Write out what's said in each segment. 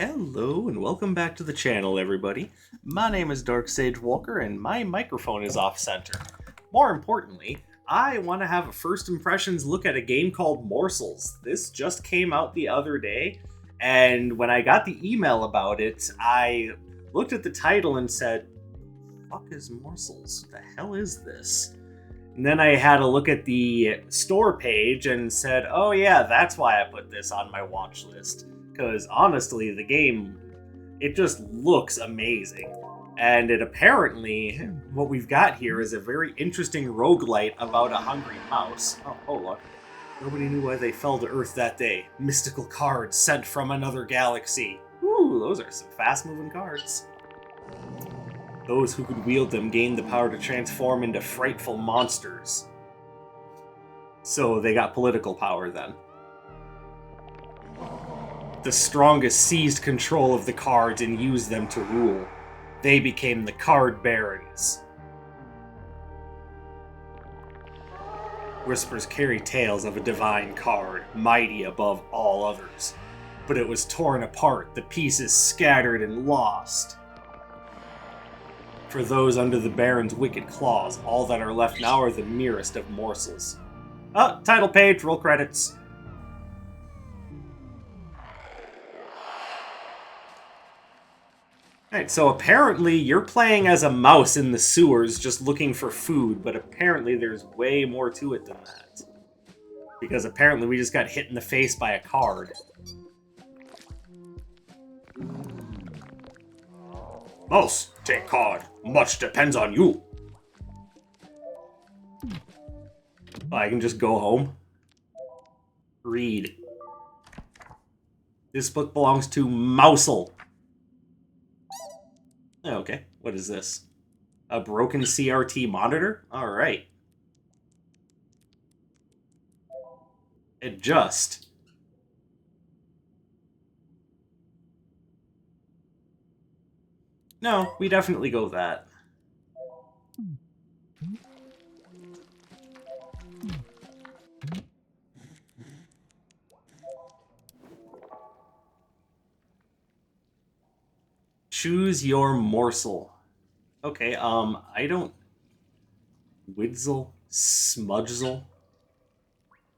Hello and welcome back to the channel, everybody. My name is Dark Sage Walker and my microphone is off center. More importantly, I want to have a first impressions look at a game called Morsels. This just came out the other day, and when I got the email about it, I looked at the title and said, "Fuck is Morsels? What the hell is this?" And then I had a look at the store page and said, "Oh yeah, that's why I put this on my watch list." Because honestly, the game, it just looks amazing. And it apparently, what we've got here is a very interesting roguelite about a hungry mouse. Oh, hold on. Nobody knew why they fell to Earth that day. Mystical cards sent from another galaxy. Ooh, those are some fast-moving cards. Those who could wield them gained the power to transform into frightful monsters. So they got political power then. The strongest seized control of the cards and used them to rule. They became the card barons. Whispers carry tales of a divine card, mighty above all others. But it was torn apart, the pieces scattered and lost. For those under the baron's wicked claws, all that are left now are the merest of morsels. Title page, roll credits. Alright, so apparently you're playing as a mouse in the sewers just looking for food, but apparently there's way more to it than that. Because apparently we just got hit in the face by a card. Mouse, take card. Much depends on you. I can just go home. Read. This book belongs to Mousel. Okay, what is this? A broken CRT monitor? Alright. Adjust. No, we definitely go that. Choose your morsel. Okay, I don't... Widzel? Smudgzel?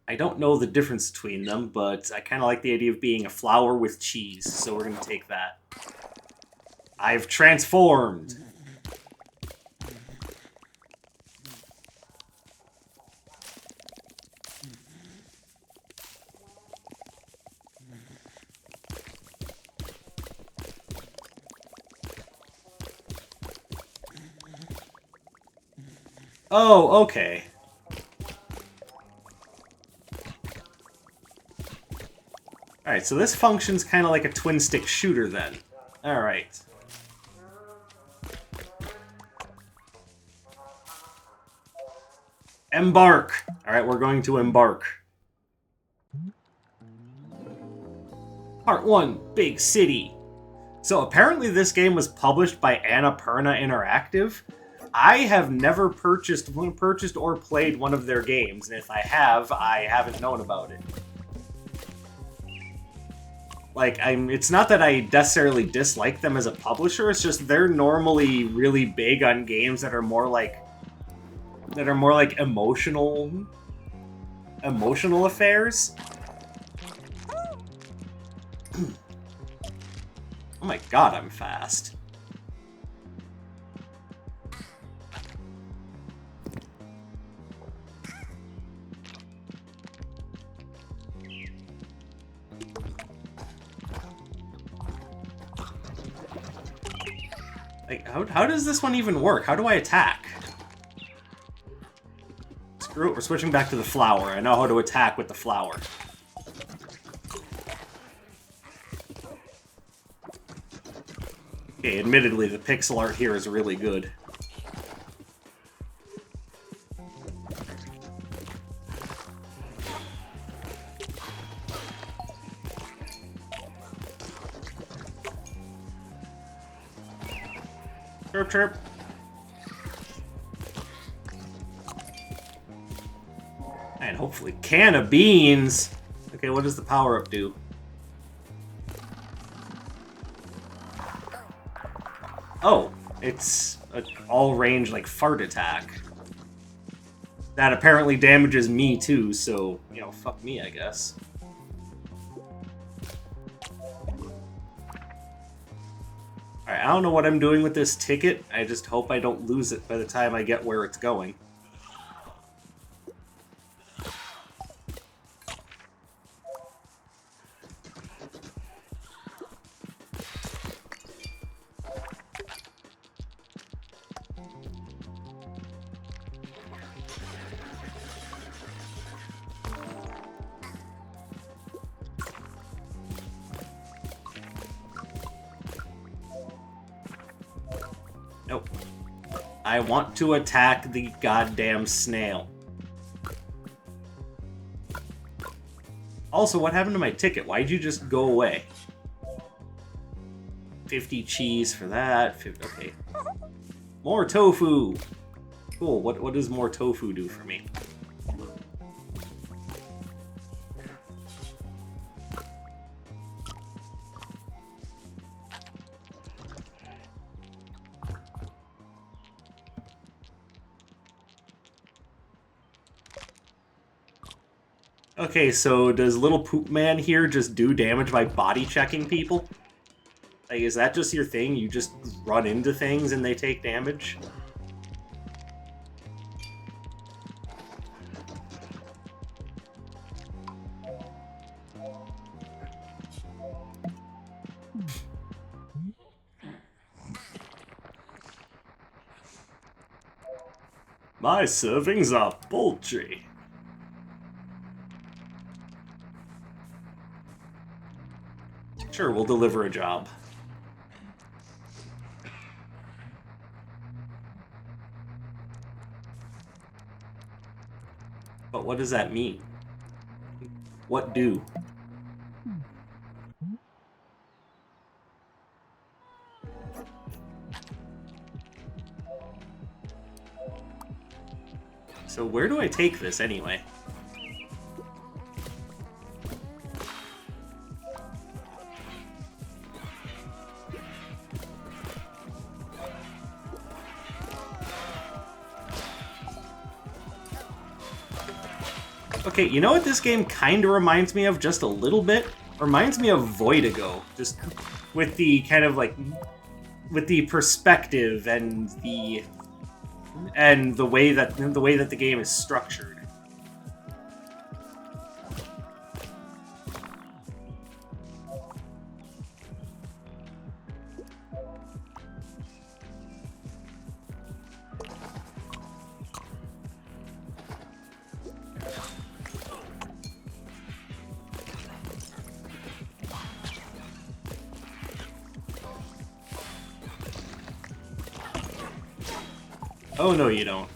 I don't know the difference between them, but I kind of like the idea of being a flour with cheese, so we're going to take that. I've transformed! Oh, okay. Alright, so this functions kind of like a twin-stick shooter then. Alright. Embark! Alright, we're going to embark. Part 1, Big City. So apparently this game was published by Annapurna Interactive. I have never purchased or played one of their games, and if I haven't known about it. Like, it's not that I necessarily dislike them as a publisher, it's just they're normally really big on games that are more like emotional affairs. Oh my god, I'm fast. Like, how does this one even work? How do I attack? Screw it, we're switching back to the flower. I know how to attack with the flower. Okay, admittedly, the pixel art here is really good. Chirp, chirp. And hopefully can of beans. Okay, what does the power-up do? Oh, it's an all-range, like, fart attack. That apparently damages me, too, so, you know, fuck me, I guess. Alright, I don't know what I'm doing with this ticket. I just hope I don't lose it by the time I get where it's going. Nope. I want to attack the goddamn snail. Also, what happened to my ticket? Why'd you just go away? 50 cheese for that. 50, okay. More tofu! Cool, what does more tofu do for me? Okay, so does little poop man here just do damage by body checking people? Like, is that just your thing? You just run into things and they take damage? My servings are poultry. Sure, we'll deliver a job. But what does that mean? What do? So where do I take this anyway? Okay, you know what this game kind of reminds me of just a little bit? Reminds me of Voidigo, just with the kind of like, with the perspective and the way that the game is structured. Oh, no, you don't.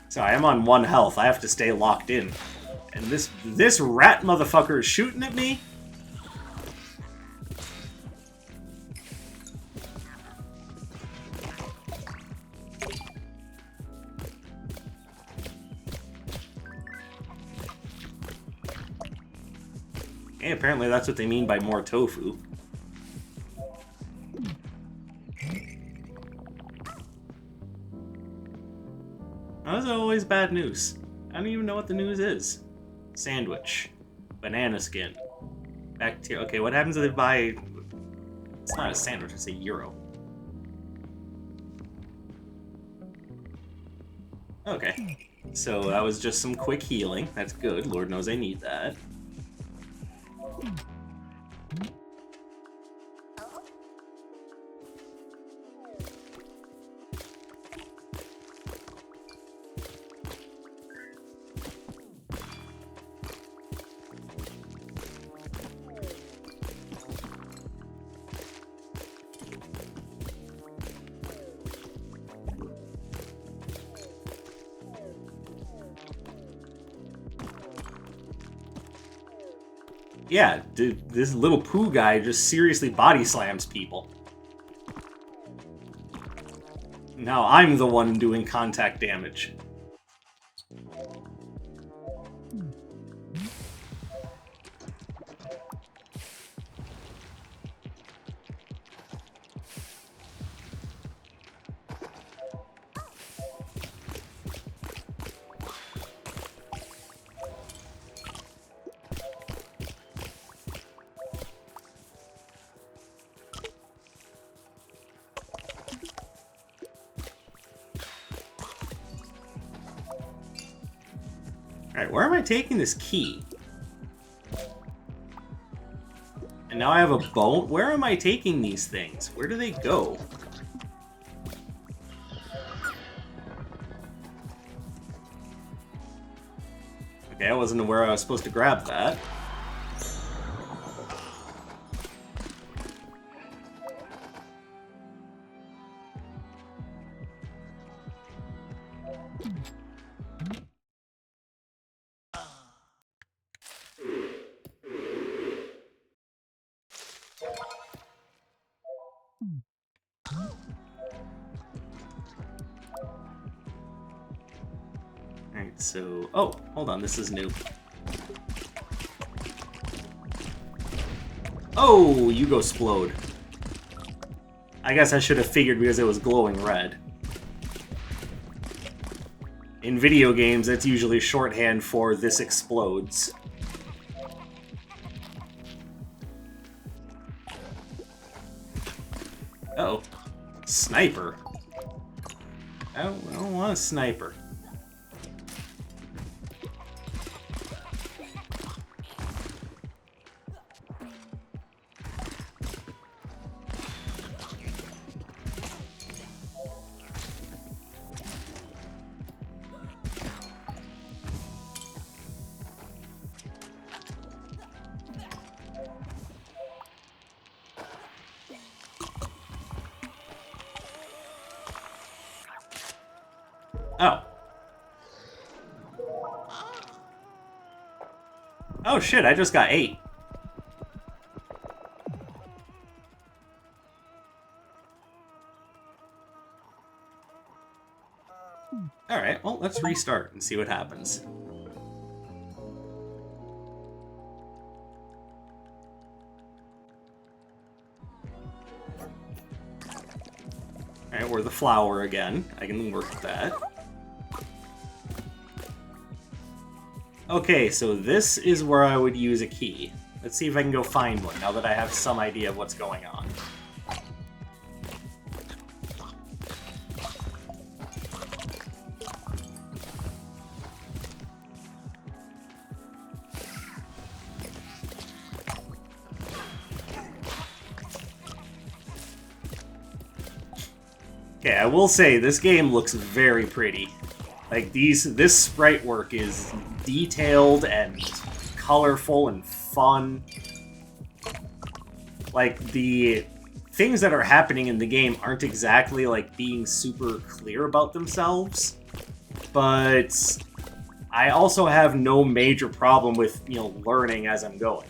Sorry, I'm on 1 health. I have to stay locked in. And this rat motherfucker is shooting at me? Hey, apparently that's what they mean by more tofu. That's always bad news. I don't even know what the news is. Sandwich. Banana skin. Bacteria. Okay, what happens if they buy... It's not a sandwich, it's a euro. Okay. So that was just some quick healing. That's good. Lord knows I need that. Yeah, dude, this little poo guy just seriously body slams people. Now I'm the one doing contact damage. Alright, where am I taking this key? And now I have a bone. Where am I taking these things? Where do they go? Okay, I wasn't aware I was supposed to grab that. Alright, so... Oh, hold on, this is new. Oh, you go explode. I guess I should have figured because it was glowing red. In video games, that's usually shorthand for this explodes. Oh, sniper. I don't want a sniper. Oh. Oh shit, I just got 8. Alright, well, let's restart and see what happens. Alright, we're the flower again. I can work with that. Okay, so this is where I would use a key. Let's see if I can go find one, now that I have some idea of what's going on. Okay, I will say, this game looks very pretty. Like, this sprite work is detailed and colorful and fun. Like, the things that are happening in the game aren't exactly, like, being super clear about themselves. But I also have no major problem with, you know, learning as I'm going.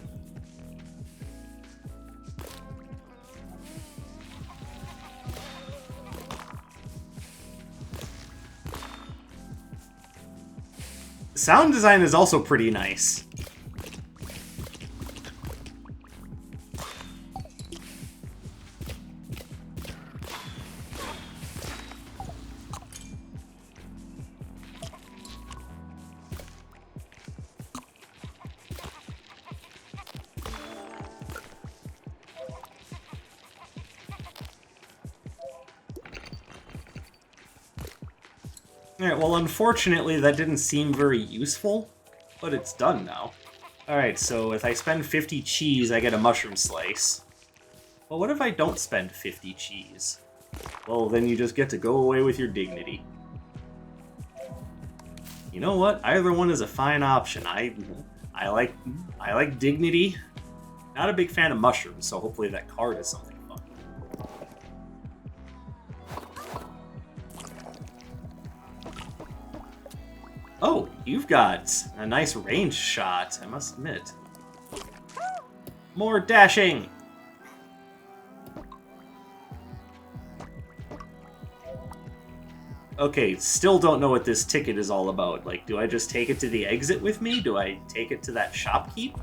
Sound design is also pretty nice. Alright, well, unfortunately, that didn't seem very useful, but it's done now. Alright, so if I spend 50 cheese, I get a mushroom slice. Well, what if I don't spend 50 cheese? Well, then you just get to go away with your dignity. You know what? Either one is a fine option. I like dignity. Not a big fan of mushrooms, so hopefully that card is something fun. Oh, you've got a nice range shot, I must admit. More dashing! Okay, still don't know what this ticket is all about. Like, do I just take it to the exit with me? Do I take it to that shopkeep?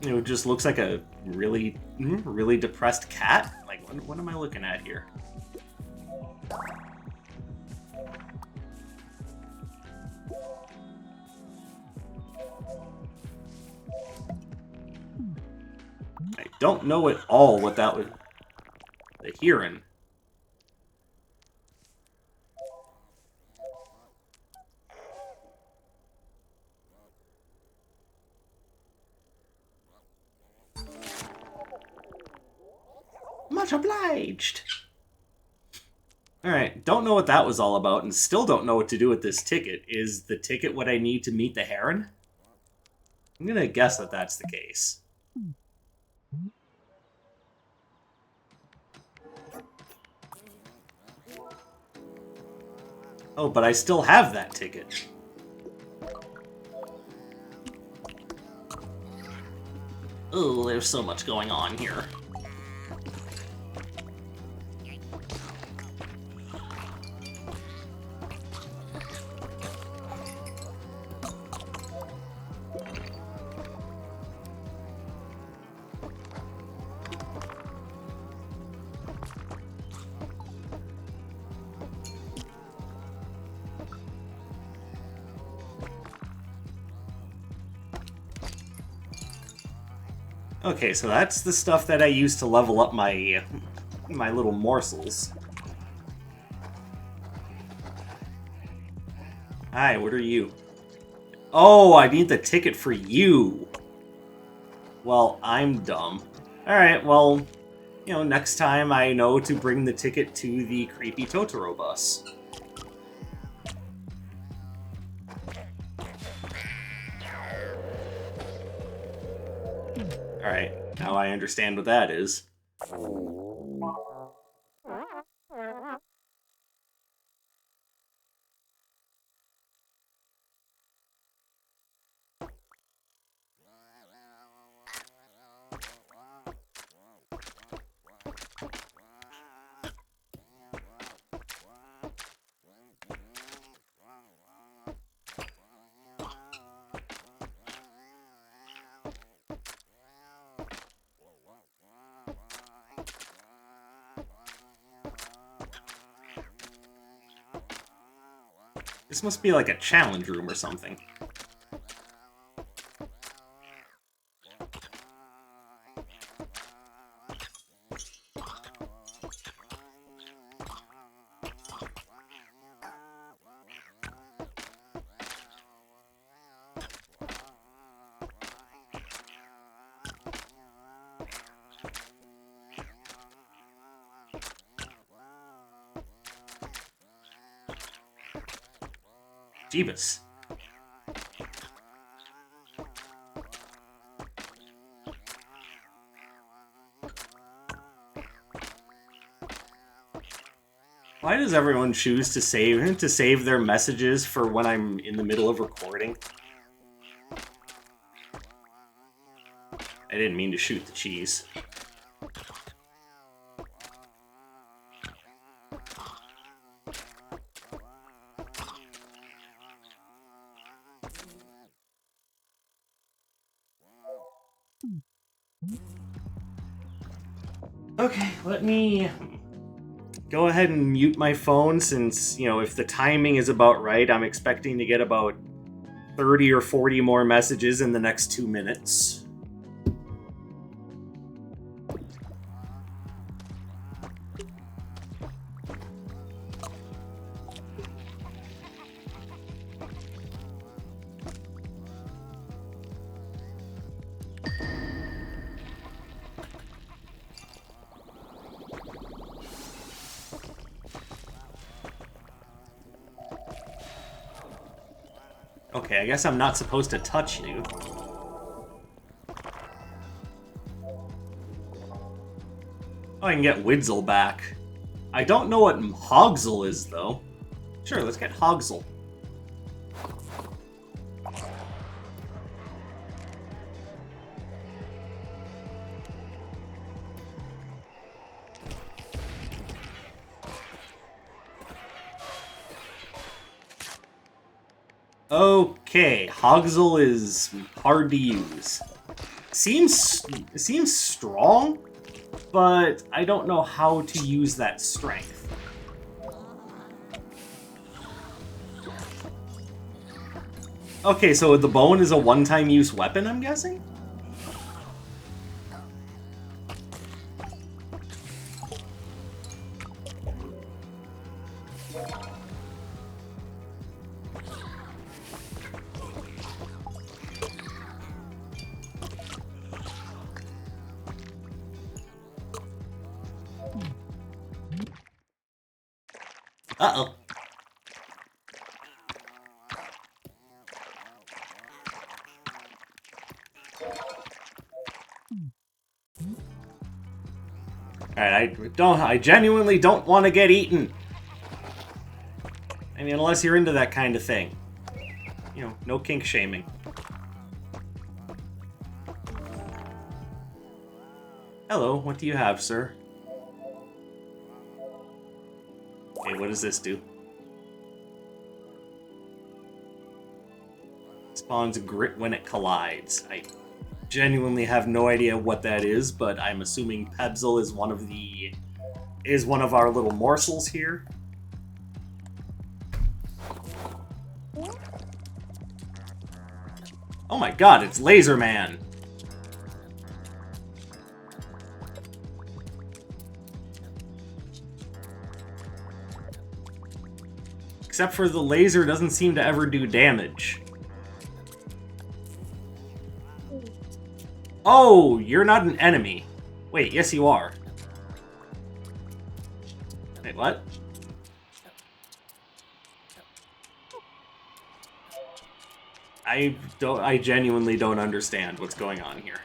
It just looks like a really, really depressed cat. Like, what am I looking at here? I don't know at all what that was. The hearing. Much obliged. Alright, don't know what that was all about, and still don't know what to do with this ticket. Is the ticket what I need to meet the heron? I'm gonna guess that that's the case. Oh, but I still have that ticket. Oh, there's so much going on here. Okay, so that's the stuff that I use to level up my little morsels. Hi, what are you? Oh, I need the ticket for you. Well, I'm dumb. Alright, well, you know, next time I know to bring the ticket to the creepy Totoro bus. Alright, now I understand what that is. This must be like a challenge room or something. Jeebus. Why does everyone choose to save their messages for when I'm in the middle of recording? I didn't mean to shoot the cheese. Okay, let me go ahead and mute my phone since, you know, if the timing is about right, I'm expecting to get about 30 or 40 more messages in the next 2 minutes. Okay, I guess I'm not supposed to touch you. Oh, I can get Widzel back. I don't know what Hogsel is, though. Sure, let's get Hogsel. Okay, Hogsel is hard to use. Seems strong, but I don't know how to use that strength. Okay, so the bone is a one-time use weapon, I'm guessing? Uh-oh. Alright, I genuinely don't want to get eaten. I mean, unless you're into that kind of thing. You know, no kink shaming. Hello, what do you have, sir? Okay, what does this do? Spawns grit when it collides. I genuinely have no idea what that is, but I'm assuming Pebzel is one of our little morsels here. Oh my god, it's Laser Man! Except for the laser doesn't seem to ever do damage. Oh, you're not an enemy. Wait, yes you are. Wait, what? I genuinely don't understand what's going on here.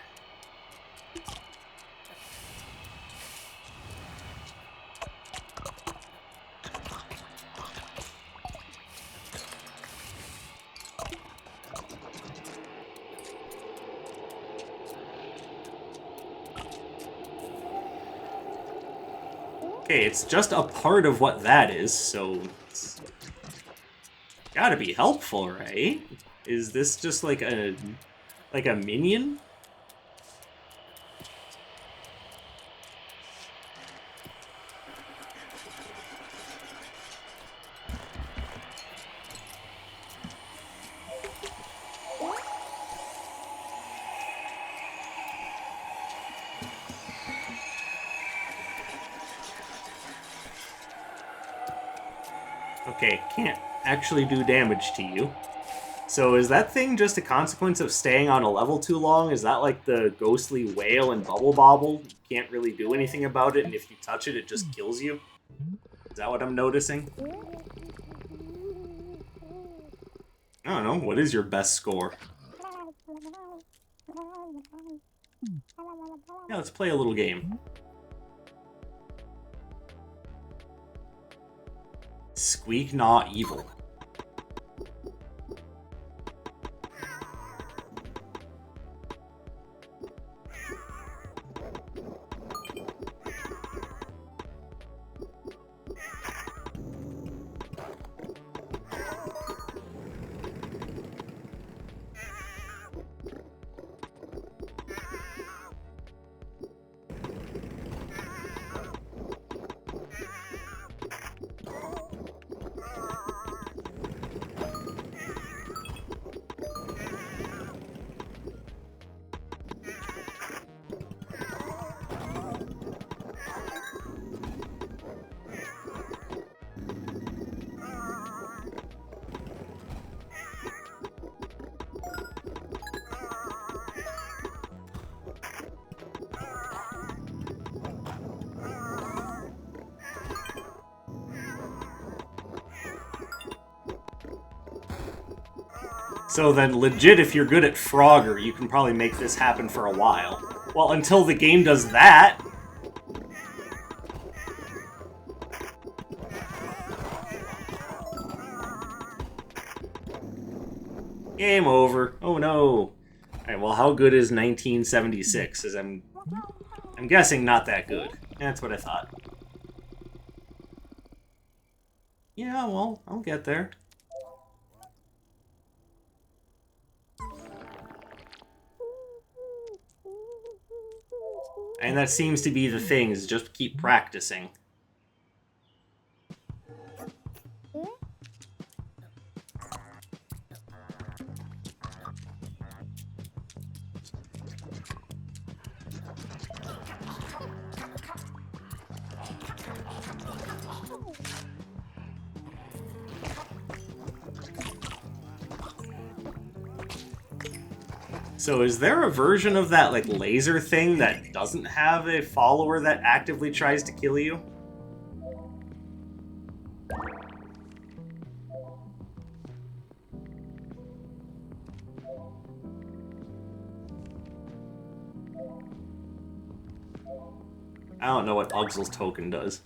Okay, it's just a part of what that is, so it's gotta be helpful, right? Is this just like a minion? Okay, can't actually do damage to you. So is that thing just a consequence of staying on a level too long? Is that like the ghostly whale and Bubble Bobble? You can't really do anything about it, and if you touch it, it just kills you? Is that what I'm noticing? I don't know, what is your best score? Yeah, let's play a little game. Squeak Gnaw Evil. So then, legit, if you're good at Frogger, you can probably make this happen for a while. Well, until the game does that! Game over. Oh no. Alright, well, how good is 1976? As I'm guessing not that good. That's what I thought. Yeah, well, I'll get there. And that seems to be the thing, is just keep practicing. So is there a version of that, like, laser thing that doesn't have a follower that actively tries to kill you? I don't know what Ugsel's token does.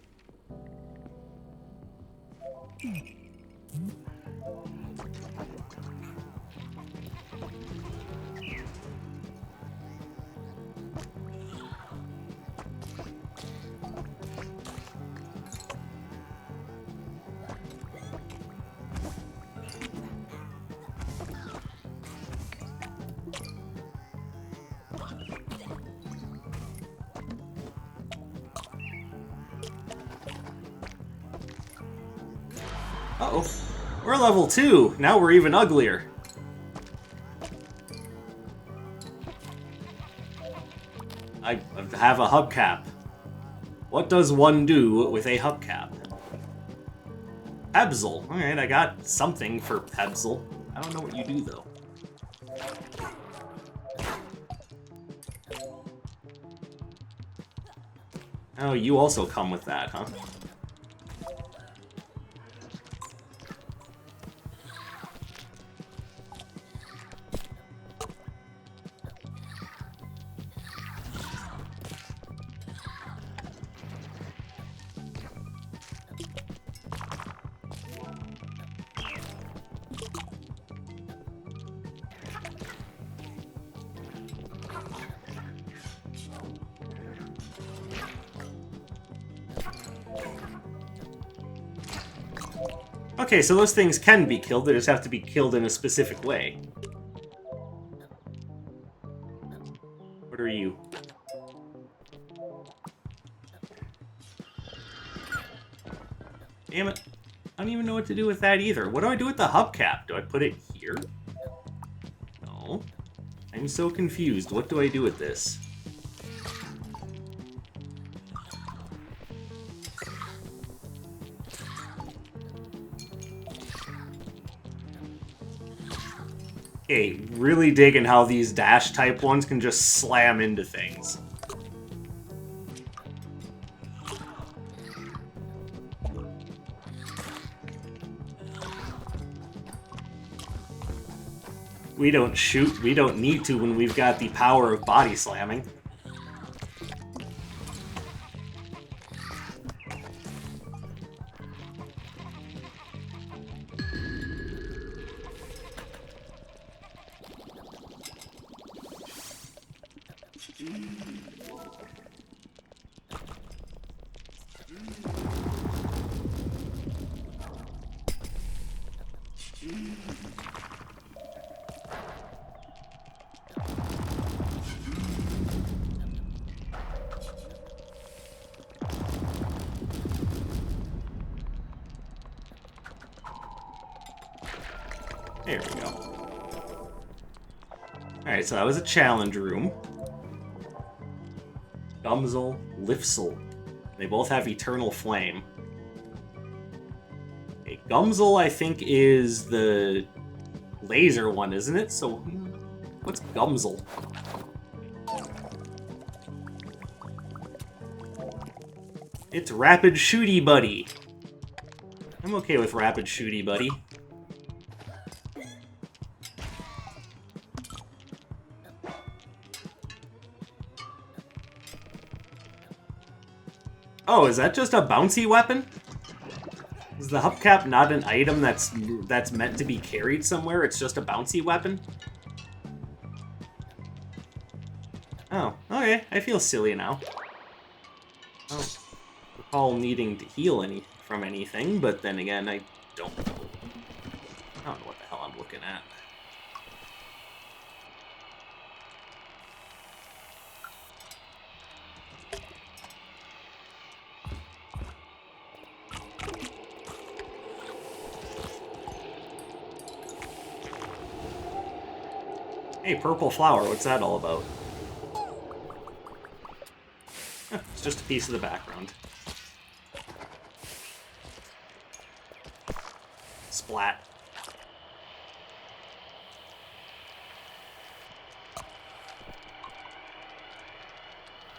Uh-oh. We're level 2. Now we're even uglier. I have a hubcap. What does one do with a hubcap? Pebzel. Alright, I got something for Pebzel. I don't know what you do, though. Oh, you also come with that, huh? Okay, so those things can be killed, they just have to be killed in a specific way. What are you? Damn it. I don't even know what to do with that either. What do I do with the hubcap? Do I put it here? No. I'm so confused. What do I do with this? Okay, really digging how these dash type ones can just slam into things. We don't shoot, we don't need to when we've got the power of body slamming. There we go. Alright, so that was a challenge room. Gumzel, Lifsel. They both have Eternal Flame. Okay, Gumzel, I think, is the laser one, isn't it? So, what's Gumzel? It's Rapid Shooty Buddy. I'm okay with Rapid Shooty Buddy. Oh, is that just a bouncy weapon? Is the hubcap not an item that's meant to be carried somewhere? It's just a bouncy weapon? Oh, okay. I feel silly now. I don't recall needing to heal from anything, but then again, I don't know. I don't know what the hell I'm looking at. Hey, purple flower, what's that all about? It's just a piece of the background. Splat.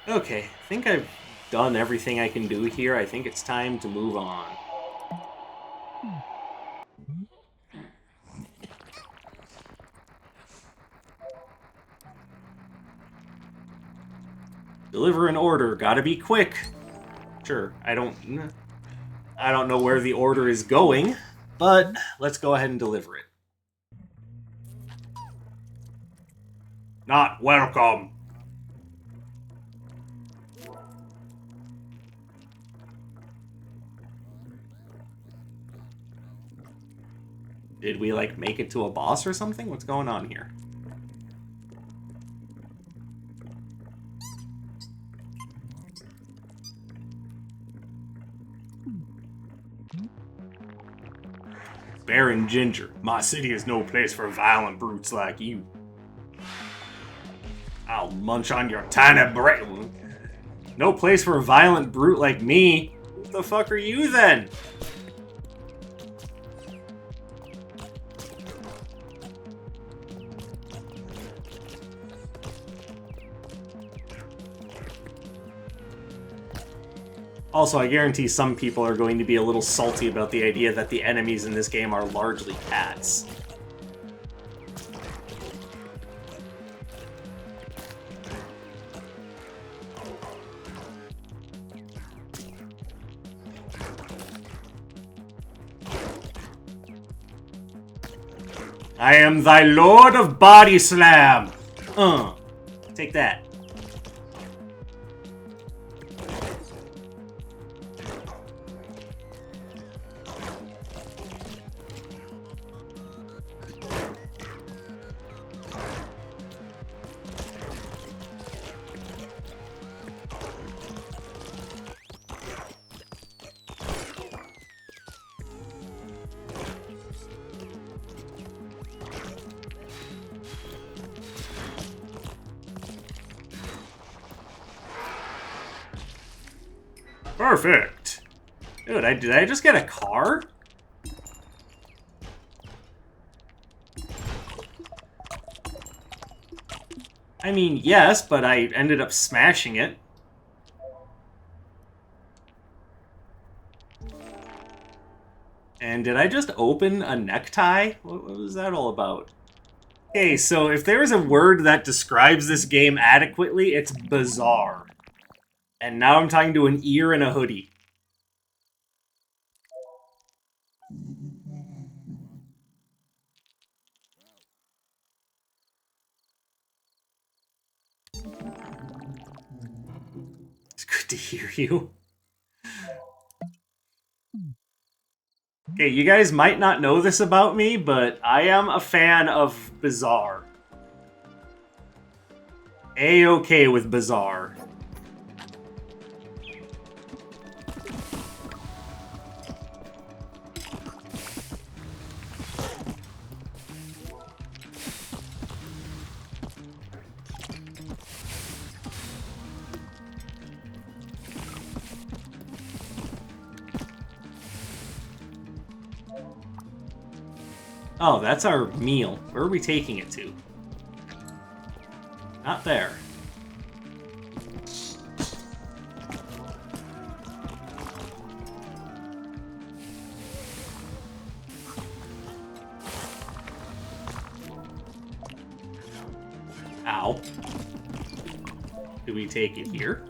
Okay, I think I've done everything I can do here. I think it's time to move on. Deliver an order. Gotta be quick. Sure, I don't know where the order is going, but let's go ahead and deliver it. Not welcome. Did we, like, make it to a boss or something? What's going on here? Baron Ginger, my city is no place for violent brutes like you. I'll munch on your tiny brain. No place for a violent brute like me. What the fuck are you then? Also, I guarantee some people are going to be a little salty about the idea that the enemies in this game are largely cats. I am thy Lord of Body Slam! Take that. Perfect. Dude, did I just get a car? I mean, yes, but I ended up smashing it. And did I just open a necktie? What was that all about? Okay, so if there is a word that describes this game adequately, it's bizarre. And now I'm talking to an ear and a hoodie. It's good to hear you. Okay, you guys might not know this about me, but I am a fan of bizarre. A-okay with bizarre. Oh, that's our meal. Where are we taking it to? Not there. Ow. Do we take it here?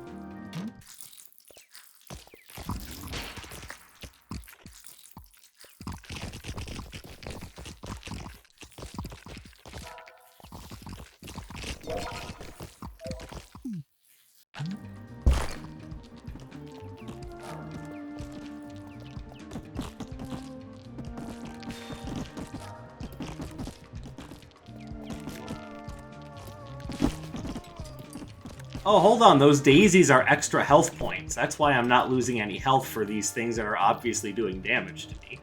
Oh, hold on, those daisies are extra health points. That's why I'm not losing any health for these things that are obviously doing damage to me.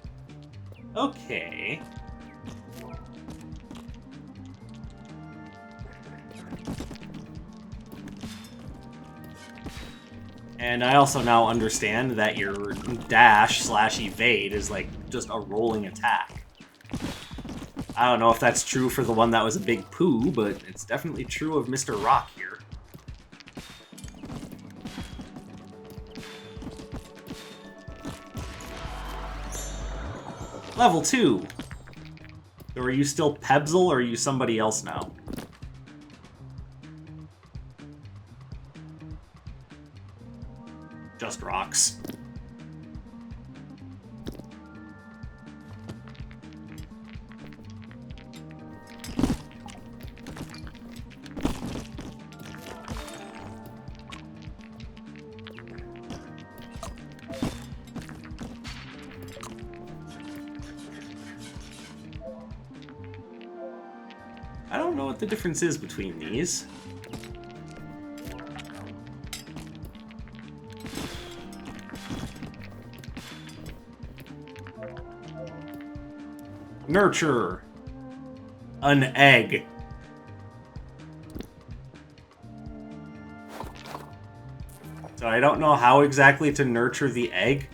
Okay. And I also now understand that your dash/evade is like just a rolling attack. I don't know if that's true for the one that was a big poo, but it's definitely true of Mr. Rock here. Level 2! So are you still Pebzel, or are you somebody else now? Just rocks. I don't know what the difference is between these. Nurture an egg. So I don't know how exactly to nurture the egg,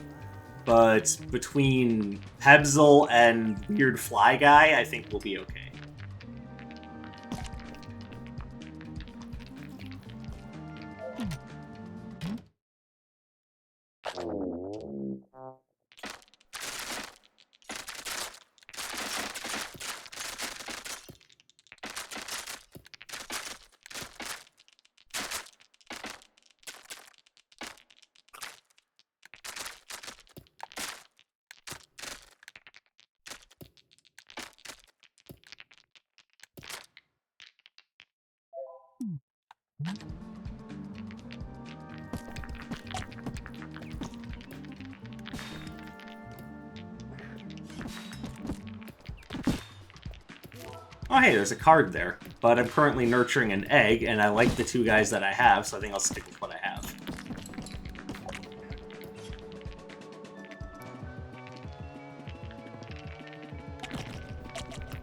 but between Pebzel and Weird Fly Guy, I think we'll be okay. Oh hey, there's a card there, but I'm currently nurturing an egg, and I like the two guys that I have, so I think I'll stick with what I have.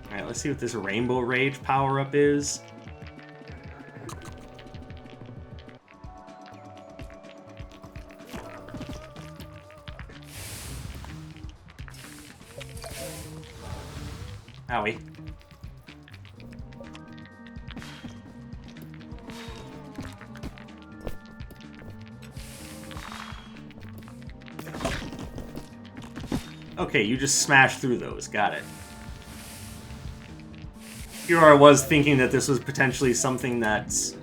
Alright, let's see what this Rainbow Rage power-up is. Owie. Okay, you just smash through those. Got it. Here I was thinking that this was potentially something that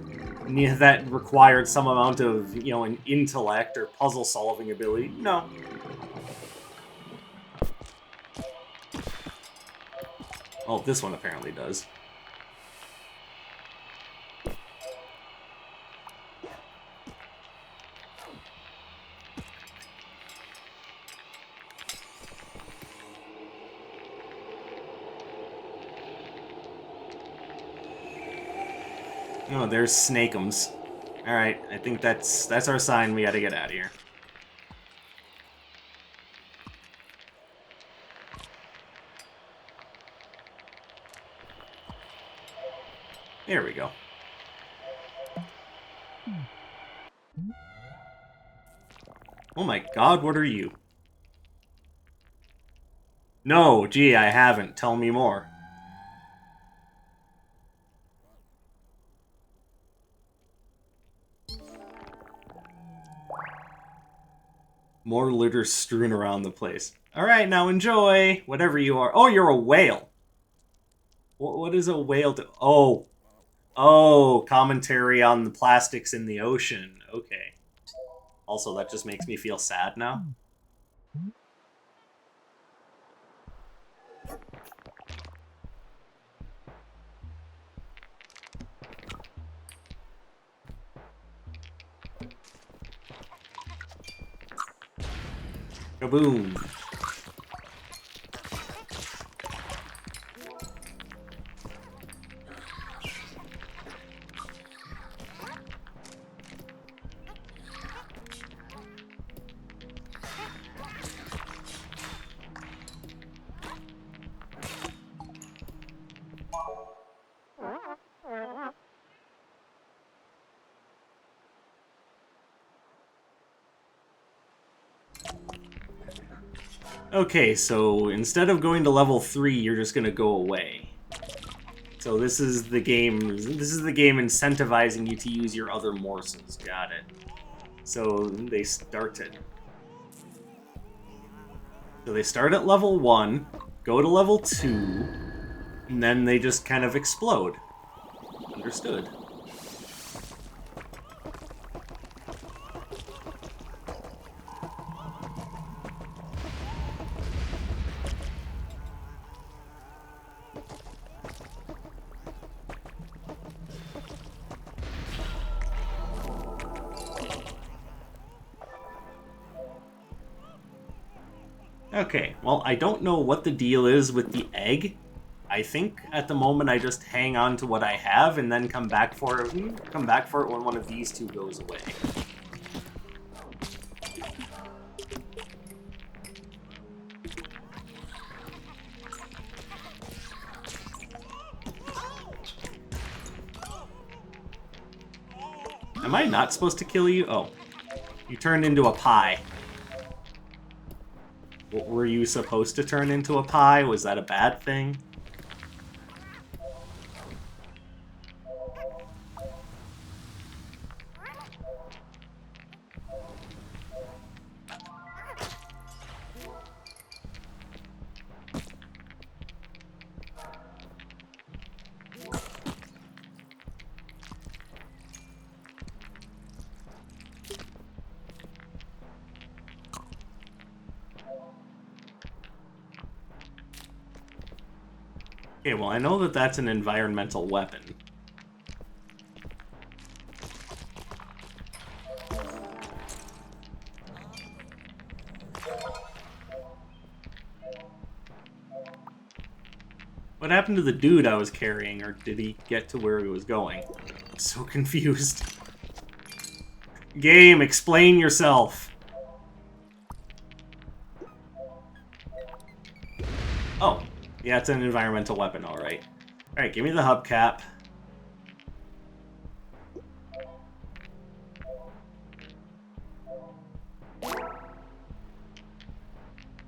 required some amount of, you know, an intellect or puzzle-solving ability. No. Oh, this one apparently does. Oh, there's Snake'ems. Alright, I think that's our sign. We gotta get out of here. There we go. Oh my god, what are you? No, gee, I haven't. Tell me more. More litter strewn around the place. Alright, now enjoy! Whatever you are. Oh, you're a whale! What is a whale do? Oh. Oh, commentary on the plastics in the ocean. Okay. Also, that just makes me feel sad now. Kaboom. Okay, so instead of going to level 3, you're just gonna go away. So this is the game incentivizing you to use your other morsels. Got it. So they started. So they start at level 1, go to level 2, and then they just kind of explode. Understood. Okay, well, I don't know what the deal is with the egg. I think at the moment I just hang on to what I have and then come back for it when one of these two goes away. Am I not supposed to kill you? Oh. You turned into a pie. What, were you supposed to turn into a pie? Was that a bad thing? Okay, well, I know that that's an environmental weapon. What happened to the dude I was carrying, or did he get to where he was going? I'm so confused. Game, explain yourself! Oh, yeah, it's an environmental weapon, alright. Alright, give me the hubcap.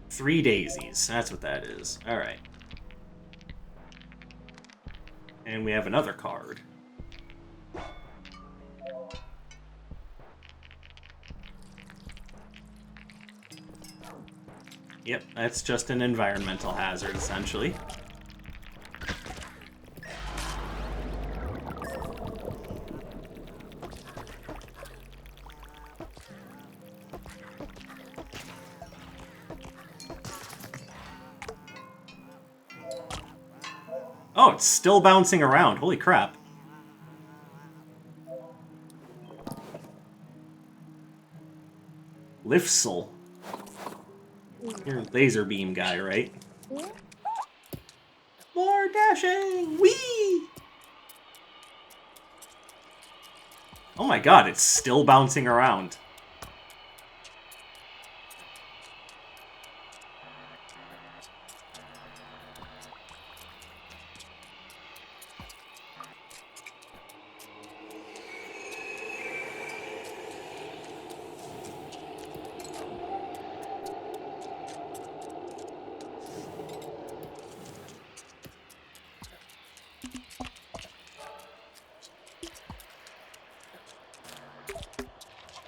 Three daisies, that's what that is. Alright. And we have another card. Yep, that's just an environmental hazard, essentially. Oh, it's still bouncing around. Holy crap. Liftsel. You're a laser beam guy, right? More dashing! Whee! Oh my god, it's still bouncing around.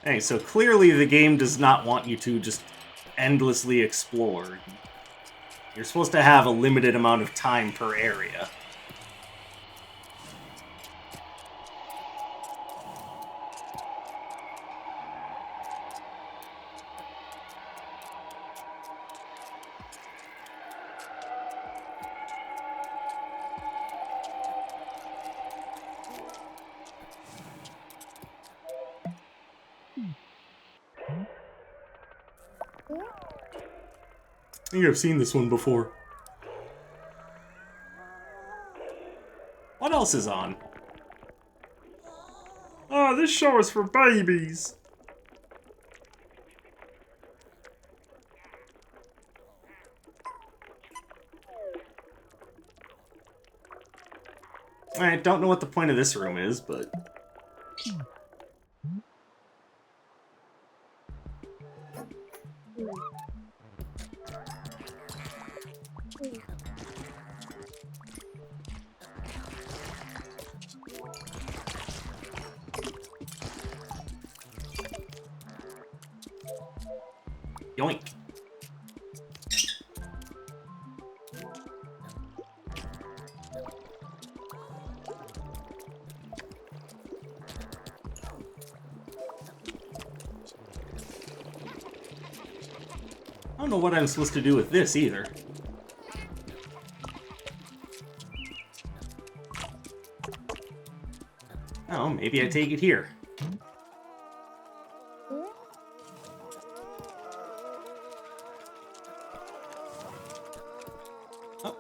Hey, so clearly the game does not want you to just endlessly explore. You're supposed to have a limited amount of time per area. I think I've seen this one before. What else is on? Oh, this show is for babies. I don't know what the point of this room is, but... Yoink. I don't know what I'm supposed to do with this either. Oh, maybe I take it here.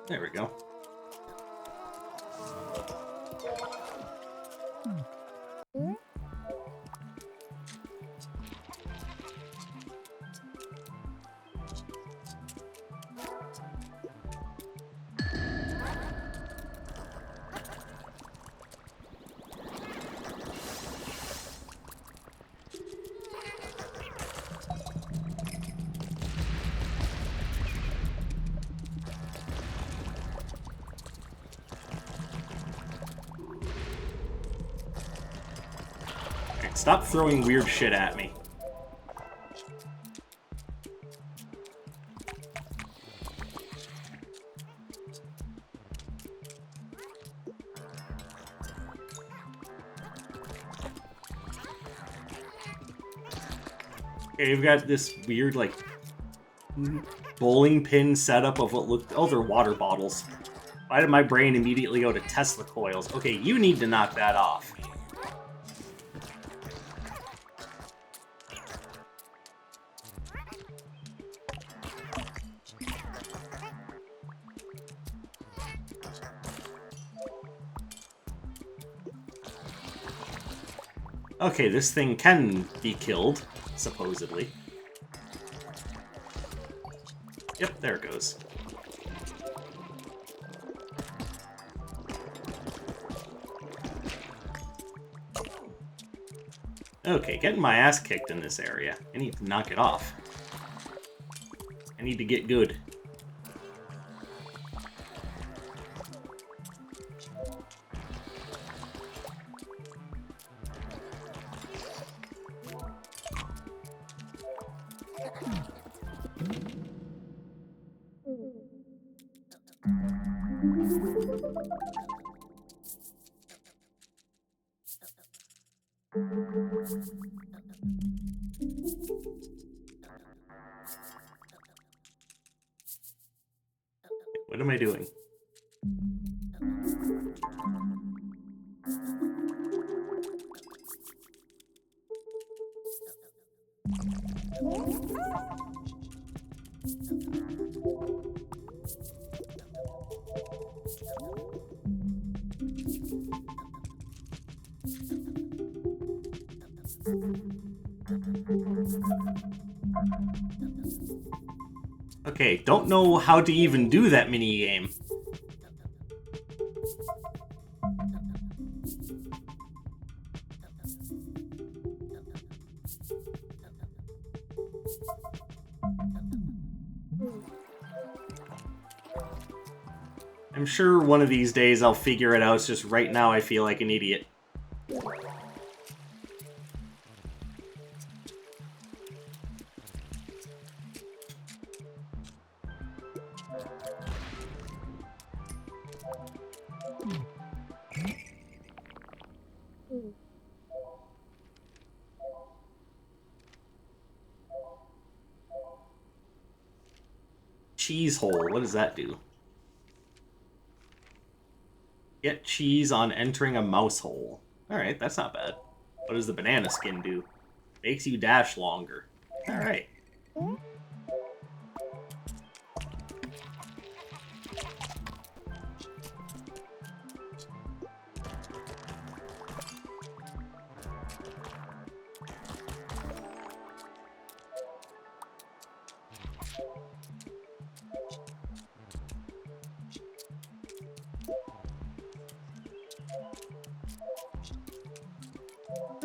There we go. Stop throwing weird shit at me. Okay, you've got this weird, like, bowling pin setup of what looked... Oh, they're water bottles. Why did my brain immediately go to Tesla coils? Okay, you need to knock that off. Okay, this thing can be killed, supposedly. Yep, there it goes. Okay, getting my ass kicked in this area. I need to knock it off. I need to get good. What am I doing? Okay, don't know how to even do that mini-game. I'm sure one of these days I'll figure it out, it's just right now I feel like an idiot. Cheese hole, what does that do? Get cheese on entering a mouse hole. Alright, that's not bad. What does the banana skin do? Makes you dash longer. Alright.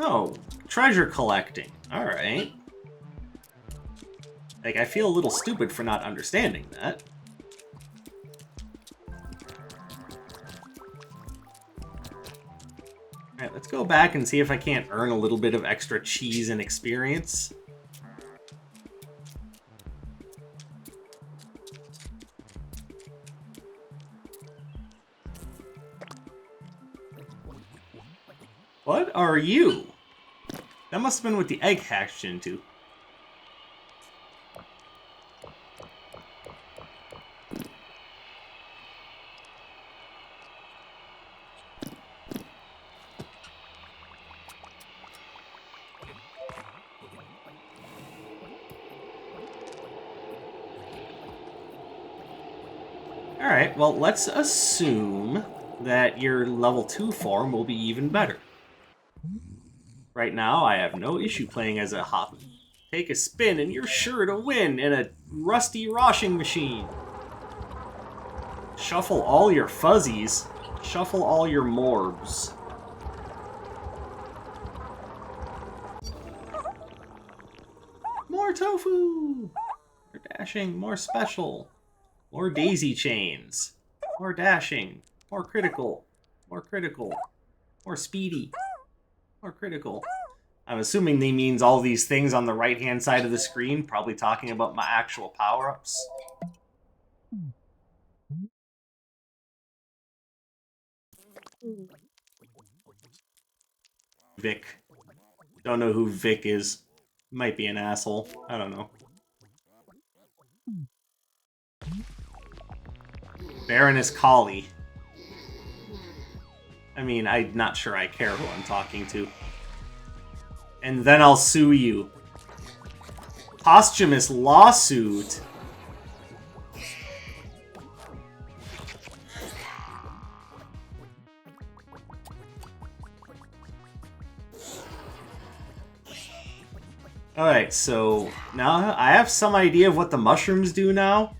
Oh, treasure collecting. Alright. Like, I feel a little stupid for not understanding that. Alright, let's go back and see if I can't earn a little bit of extra cheese and experience. What are you? That must have been what the egg hatched into. Alright, well, let's assume that your level 2 form will be even better. Right now, I have no issue playing as a hop. Take a spin and you're sure to win in a rusty washing machine. Shuffle all your fuzzies. Shuffle all your morbs. More tofu! More dashing, more special. More daisy chains. More dashing. More critical. More critical. More speedy. More critical. I'm assuming they means all these things on the right-hand side of the screen, probably talking about my actual power-ups. Vic. Don't know who Vic is. Might be an asshole. I don't know. Baroness Collie. I mean, I'm not sure I care who I'm talking to. And then I'll sue you. Posthumous lawsuit. Alright, so now I have some idea of what the mushrooms do now.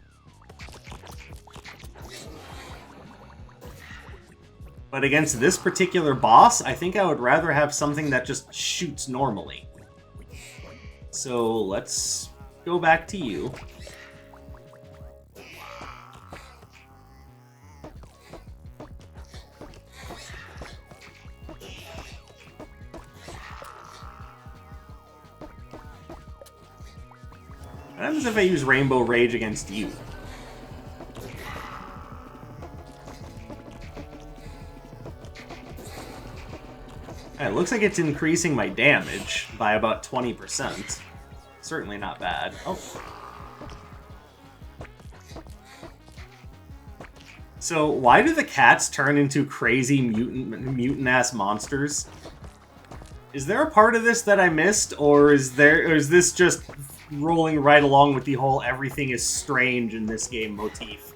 But against this particular boss, I think I would rather have something that just shoots normally. So let's go back to you. What happens if I use Rainbow Rage against you? It looks like it's increasing my damage by about 20%. Certainly not bad. Oh. So, why do the cats turn into crazy mutant-ass monsters? Is there a part of this that I missed, or is this just rolling right along with the whole everything is strange in this game motif?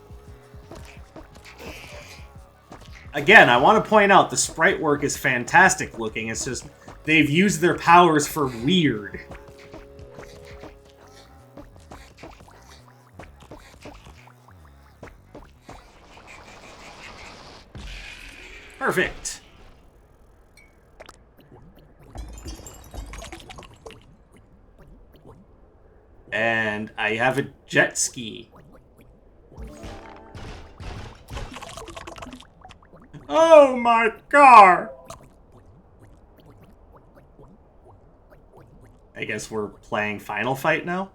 Again, I want to point out the sprite work is fantastic looking, it's just they've used their powers for weird. Perfect. And I have a jet ski. Oh, my car! I guess we're playing Final Fight now?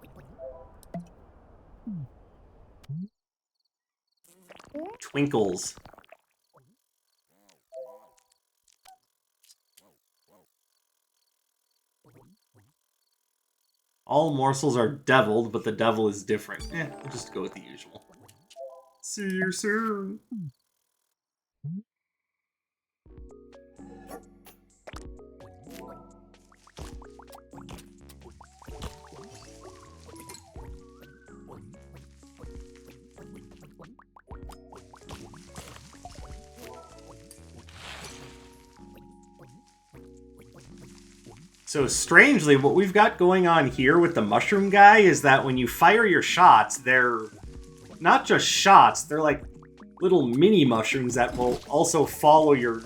Twinkles. All morsels are deviled, but the devil is different. We'll just go with the usual. See you soon. So strangely, what we've got going on here with the mushroom guy is that when you fire your shots, they're not just shots, they're like little mini mushrooms that will also follow your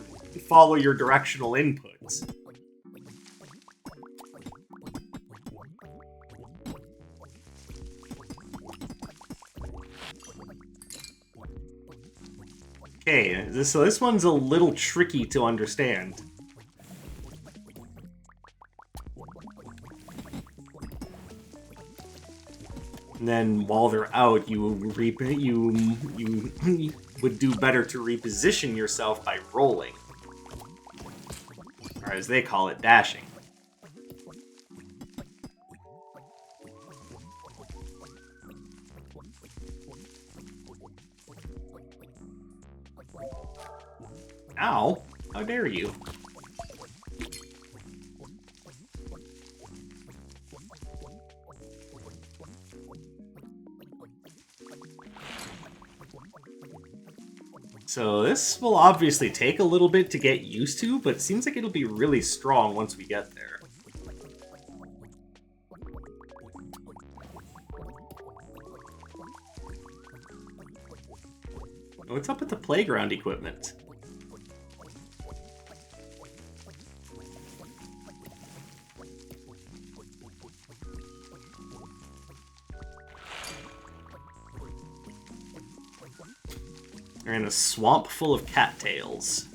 directional inputs. Okay, so this one's a little tricky to understand. And then while they're out, you would do better to reposition yourself by rolling. Or as they call it, dashing. Ow! How dare you? So this will obviously take a little bit to get used to, but it seems like it'll be really strong once we get there. What's up with the playground equipment? We're in a swamp full of cattails.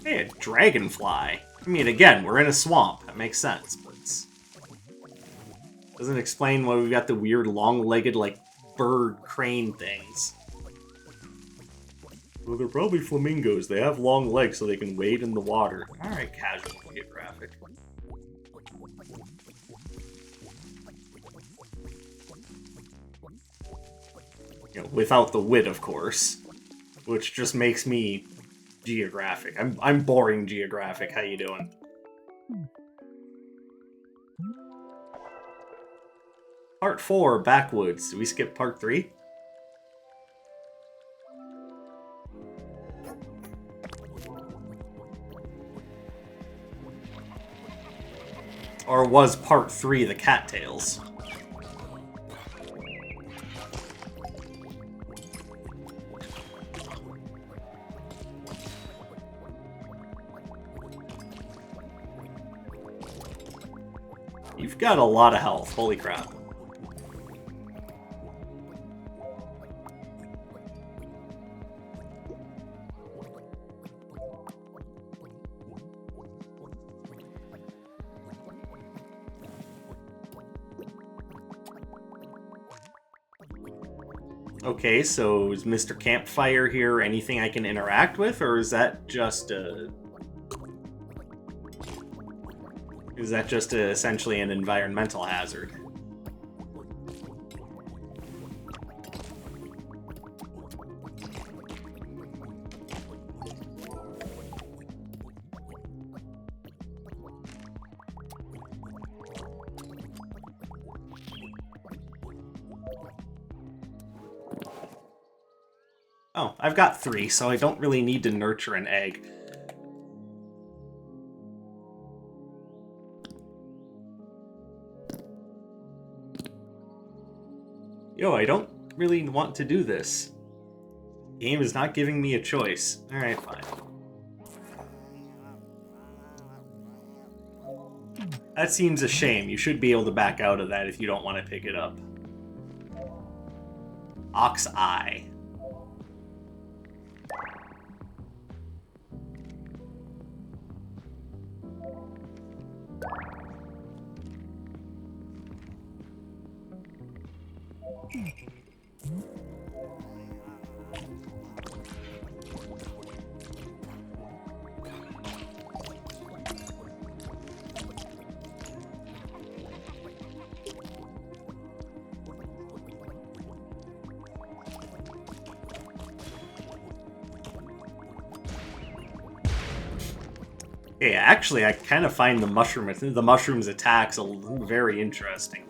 Hey, a dragonfly. I mean, again, we're in a swamp. That makes sense, but doesn't explain why we've got the weird long-legged, like, bird crane things. Well, they're probably flamingos. They have long legs so they can wade in the water. Alright, casual geographic. You know, without the wit, of course. Which just makes me geographic. I'm boring geographic. How you doing? Part 4, Backwoods. Did we skip part 3? Or was part 3 the cattails? You've got a lot of health, holy crap. Okay, so is Mr. Campfire here anything I can interact with, or is that just a... essentially an environmental hazard? Oh, I've got 3, so I don't really need to nurture an egg. Yo, I don't really want to do this. The game is not giving me a choice. Alright, fine. That seems a shame. You should be able to back out of that if you don't want to pick it up. Ox Eye. Yeah, actually, I kind of find the mushroom's attacks very interesting.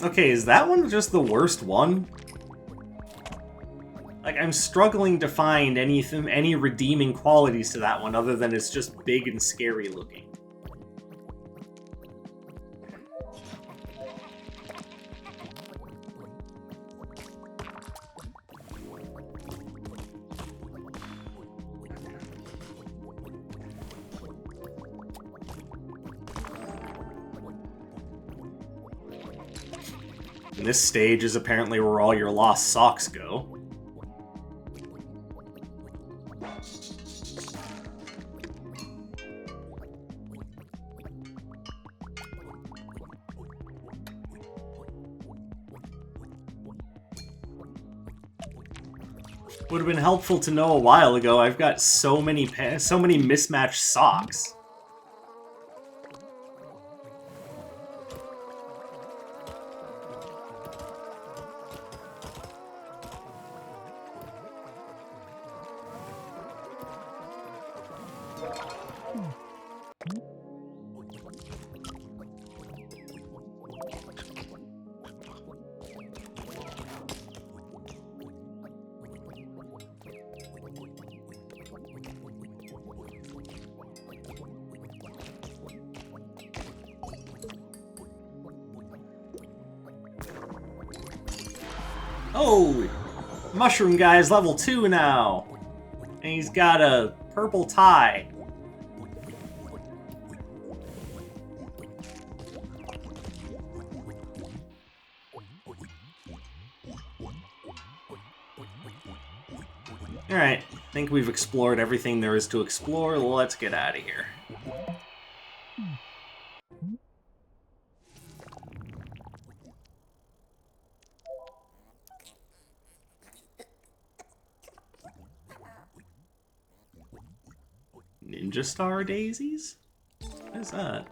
Okay, is that one just the worst one? Like, I'm struggling to find any redeeming qualities to that one other than it's just big and scary looking. And this stage is apparently where all your lost socks go. Would have been helpful to know a while ago. I've got so many mismatched socks. Oh! Mushroom Guy's level 2 now! And he's got a purple tie. Alright, I think we've explored everything there is to explore. Let's get out of here. Ninja Star daisies? What is that?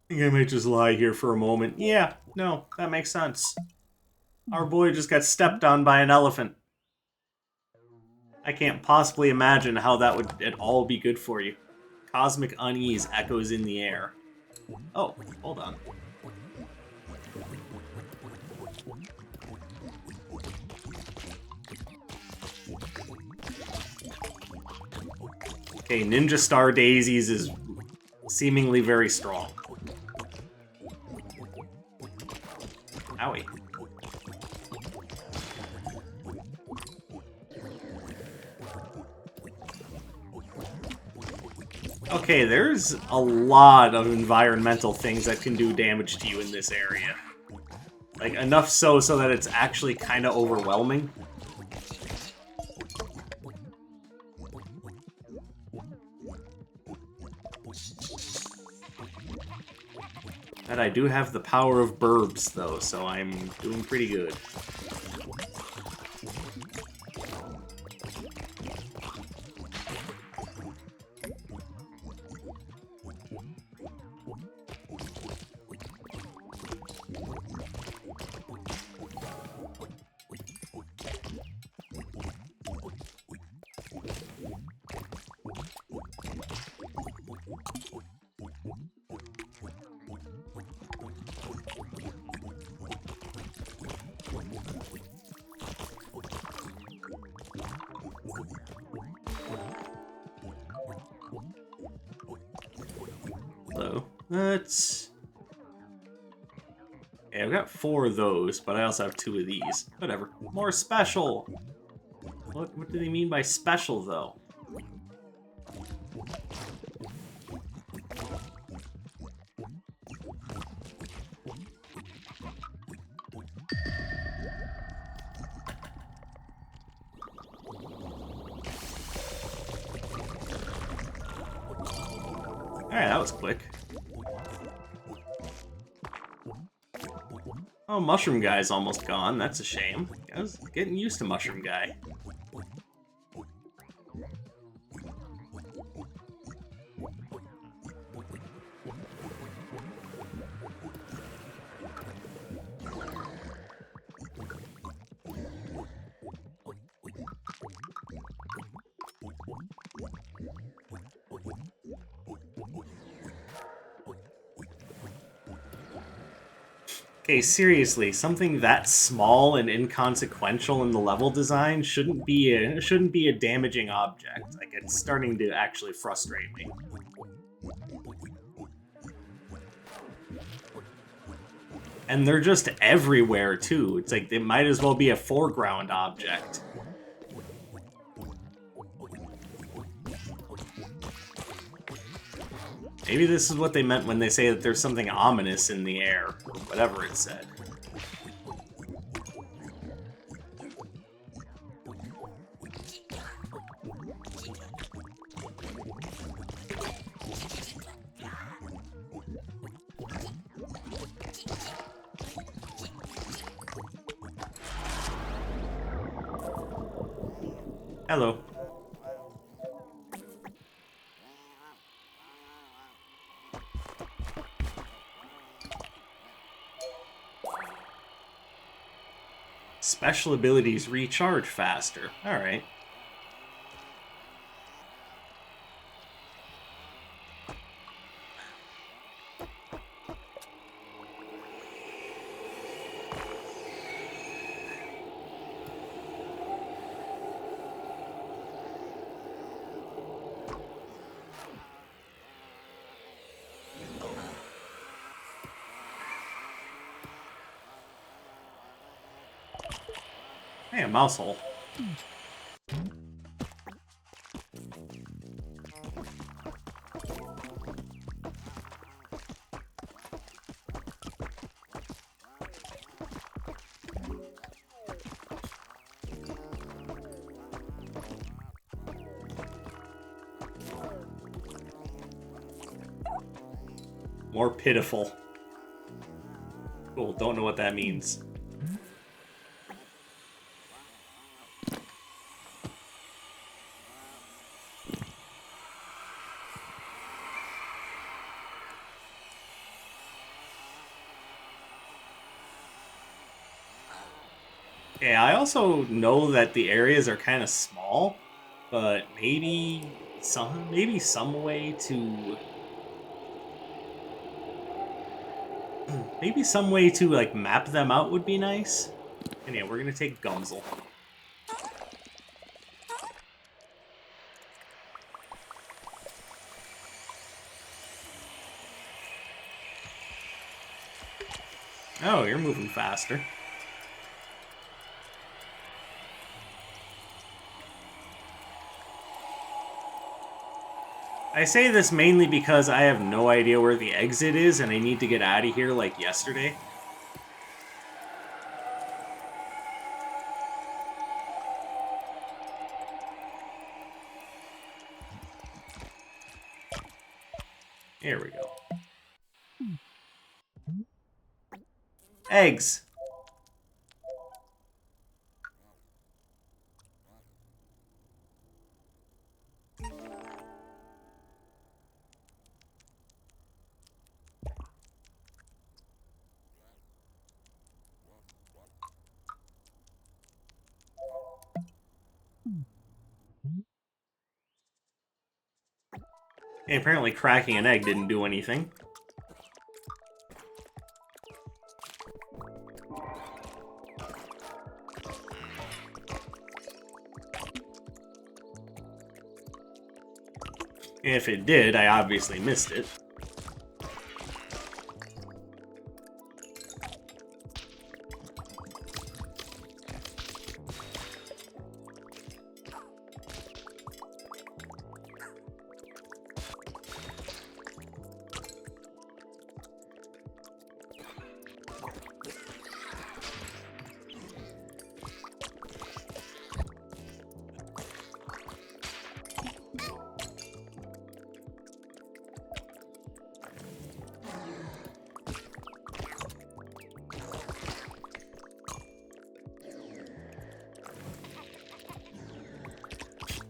I think I might just lie here for a moment. Yeah, no, that makes sense. Our boy just got stepped on by an elephant. I can't possibly imagine how that would at all be good for you. Cosmic unease echoes in the air. Oh, hold on. Okay, Ninja Star Daisies is seemingly very strong. Owie. Okay, there's a lot of environmental things that can do damage to you in this area. Like, enough so that it's actually kind of overwhelming. And I do have the power of burbs, though, so I'm doing pretty good. So, let's... Okay, I've got 4 of those, but I also have 2 of these. Whatever. More special! What do they mean by special, though? Alright, that was quick. Oh, Mushroom Guy's almost gone. That's a shame. I was getting used to Mushroom Guy. Okay, seriously, something that small and inconsequential in the level design shouldn't be a damaging object. Like, it's starting to actually frustrate me. And they're just everywhere, too. It's like they might as well be a foreground object. Maybe this is what they meant when they say that there's something ominous in the air, or whatever it said. Hello. Special abilities recharge faster. Alright. Hey, a mouse hole. More pitiful. Cool, don't know what that means. Yeah, I also know that the areas are kind of small, but maybe some way to like map them out would be nice. And yeah, we're gonna take Gumsel. Oh, you're moving faster. I say this mainly because I have no idea where the exit is and I need to get out of here like yesterday. Here we go. Eggs! Hey, apparently cracking an egg didn't do anything. If it did, I obviously missed it.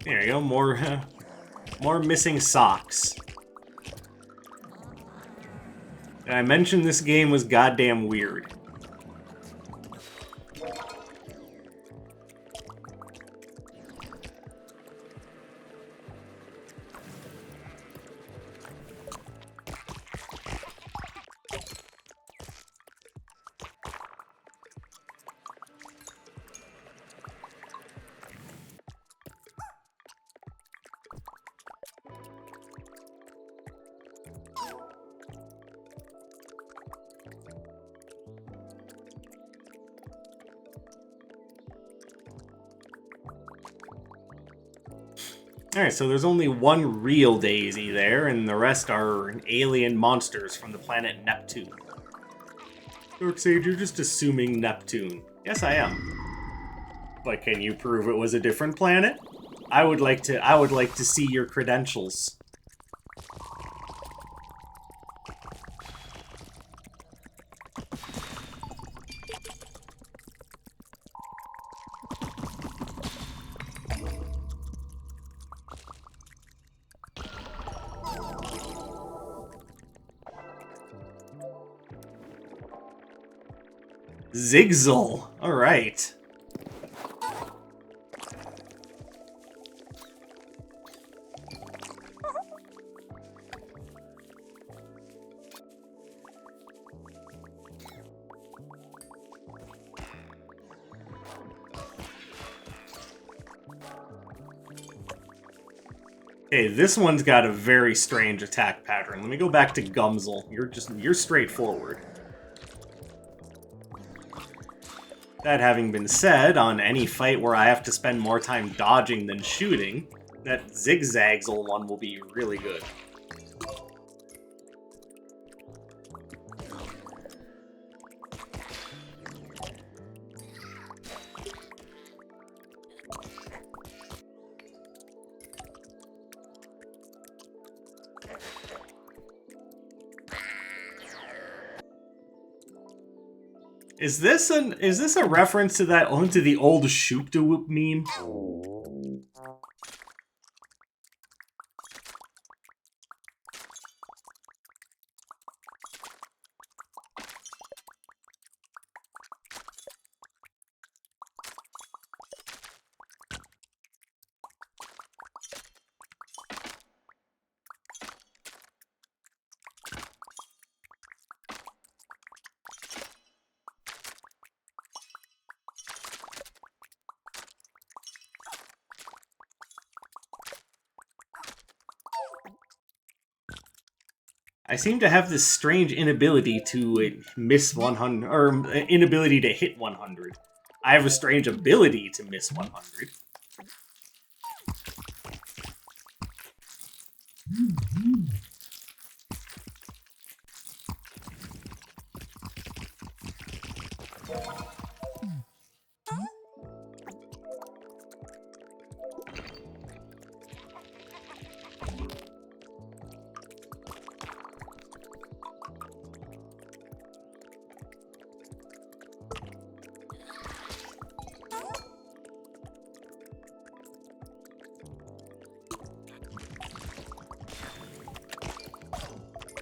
There you go, more missing socks. And I mentioned this game was goddamn weird. Alright, so there's only one real Daisy there, and the rest are alien monsters from the planet Neptune. Darksage, you're just assuming Neptune. Yes, I am. But can you prove it was a different planet? I would like to see your credentials. Zigzal. All right. Okay, this one's got a very strange attack pattern. Let me go back to Gumsel. You're straightforward. That having been said, on any fight where I have to spend more time dodging than shooting, that Zigzagzel one will be really good. Is this a reference to the old Shoop de Whoop meme? I seem to have this strange inability to miss 100, or inability to hit 100. I have a strange ability to miss 100.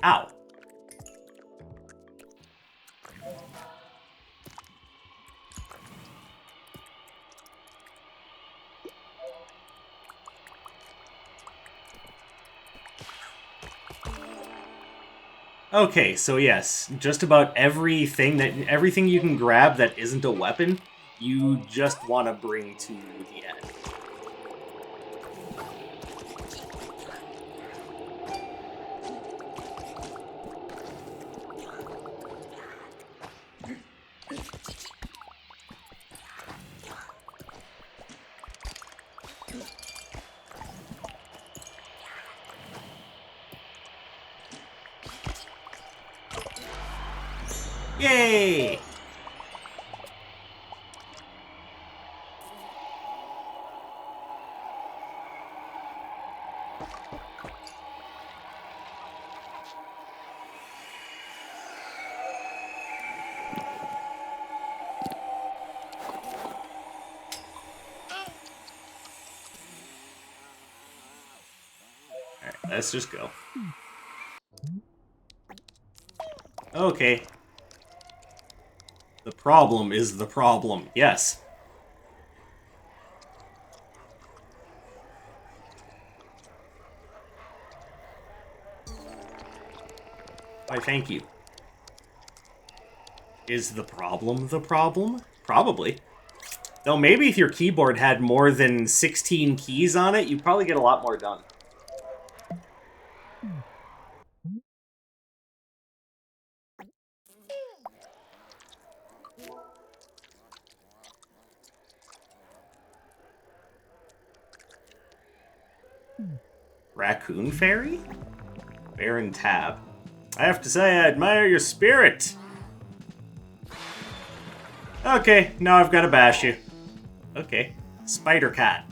Ow. Okay, so yes, just about everything you can grab that isn't a weapon, you just want to bring to the end. Yay! Alright, let's just go. Okay. The problem is the problem. Yes. Why, thank you. Is the problem the problem? Probably. Though maybe if your keyboard had more than 16 keys on it, you'd probably get a lot more done. Raccoon Fairy? Baron Tab. I have to say, I admire your spirit. Okay, now I've got to bash you. Okay. Spider Cat.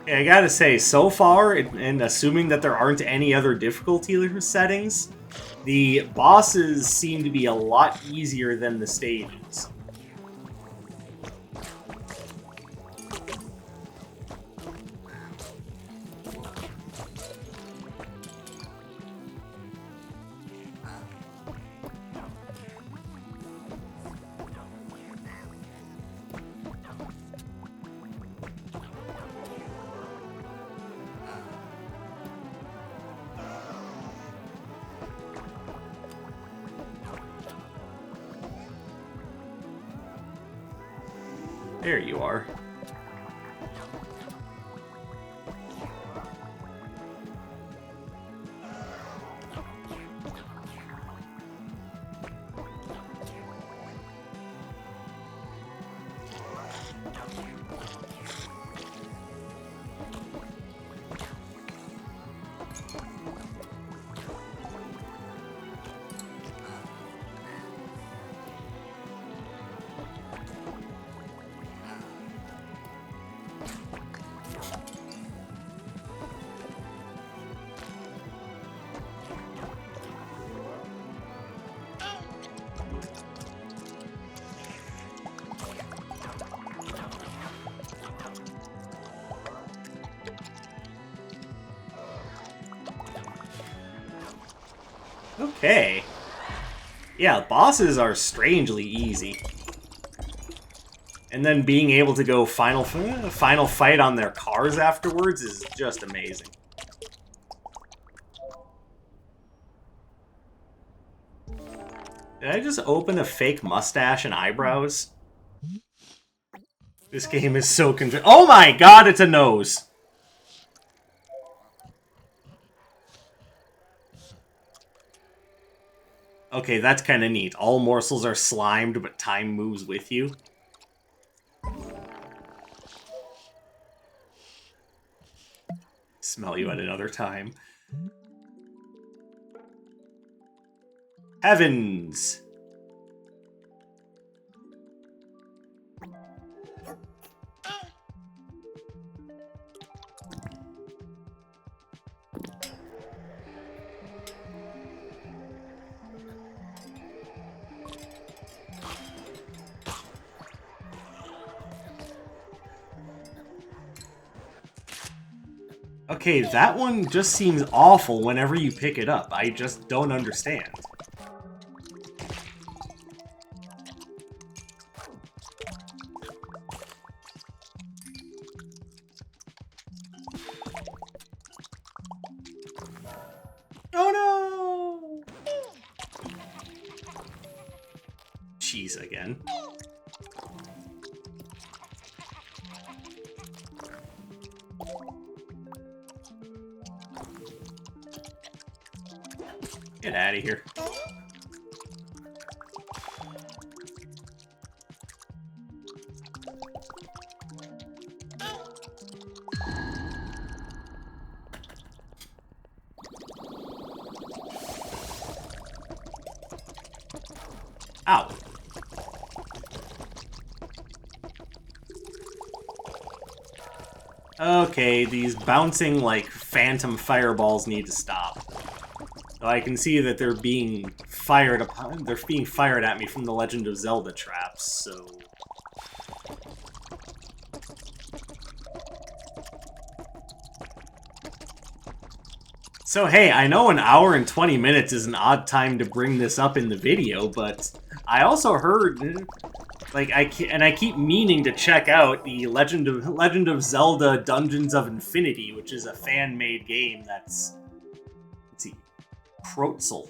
Yeah, I gotta say, so far, and assuming that there aren't any other difficulty settings, the bosses seem to be a lot easier than the stages. There you are. Okay. Yeah, bosses are strangely easy. And then being able to go final fight on their cars afterwards is just amazing. Did I just open a fake mustache and eyebrows? This game is so confusing. Oh my god, it's a nose! Okay, that's kind of neat. All morsels are slimed, but time moves with you. Smell you at another time. Heavens! Okay, that one just seems awful whenever you pick it up. I just don't understand. Oh no! Cheese again. Get out of here. Ow. Okay, these bouncing, like, phantom fireballs need to stop. So I can see that they're being fired upon. They're being fired at me from the Legend of Zelda traps, so... So hey, I know an hour and 20 minutes is an odd time to bring this up in the video, but I also heard, like, I keep meaning to check out the Legend of Zelda Dungeons of Infinity, which is a fan-made game that's, let's see, Krotzel.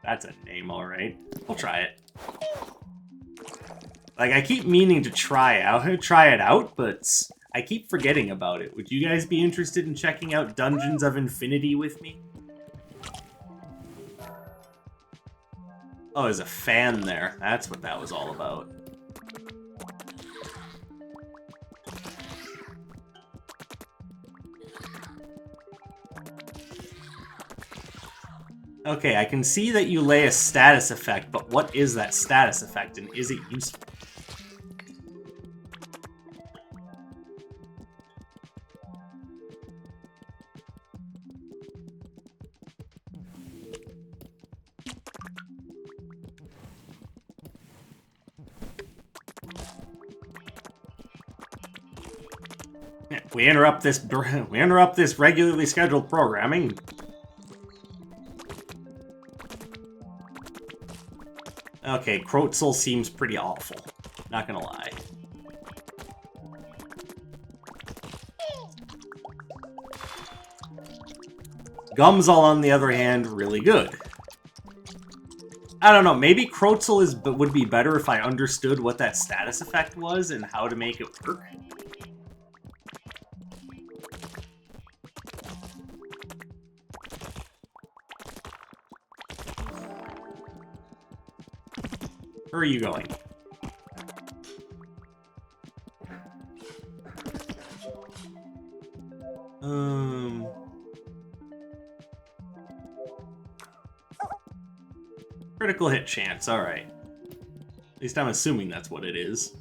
That's a name, alright. I'll try it. Like, I keep meaning to try it out, but I keep forgetting about it. Would you guys be interested in checking out Dungeons of Infinity with me? Oh, there's a fan there. That's what that was all about. Okay, I can see that you lay a status effect, but what is that status effect, and is it useful? We interrupt this regularly scheduled programming. Okay, Crotzel seems pretty awful. Not gonna lie. Gumsall, on the other hand, really good. I don't know, maybe Crotzel would be better if I understood what that status effect was and how to make it work. Where are you going? Critical hit chance, alright. At least I'm assuming that's what it is.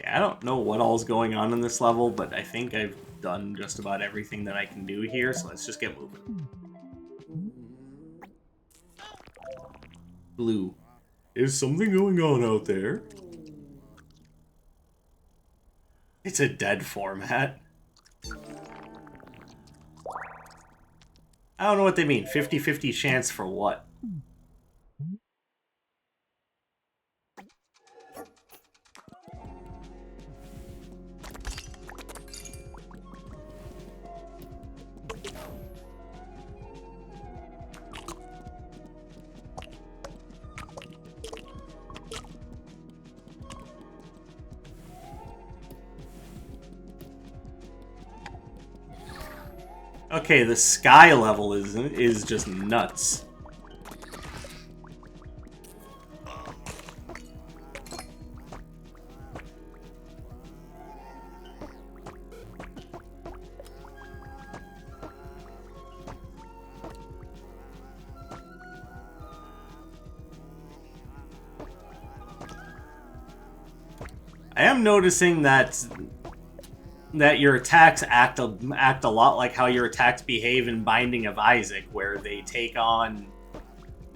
I don't know what all's going on in this level, but I think I've done just about everything that I can do here, so let's just get moving. Blue. Is something going on out there? It's a dead format. I don't know what they mean. 50-50 chance for what? Okay, the sky level is just nuts. I am noticing that your attacks act a lot like how your attacks behave in Binding of Isaac, where they take on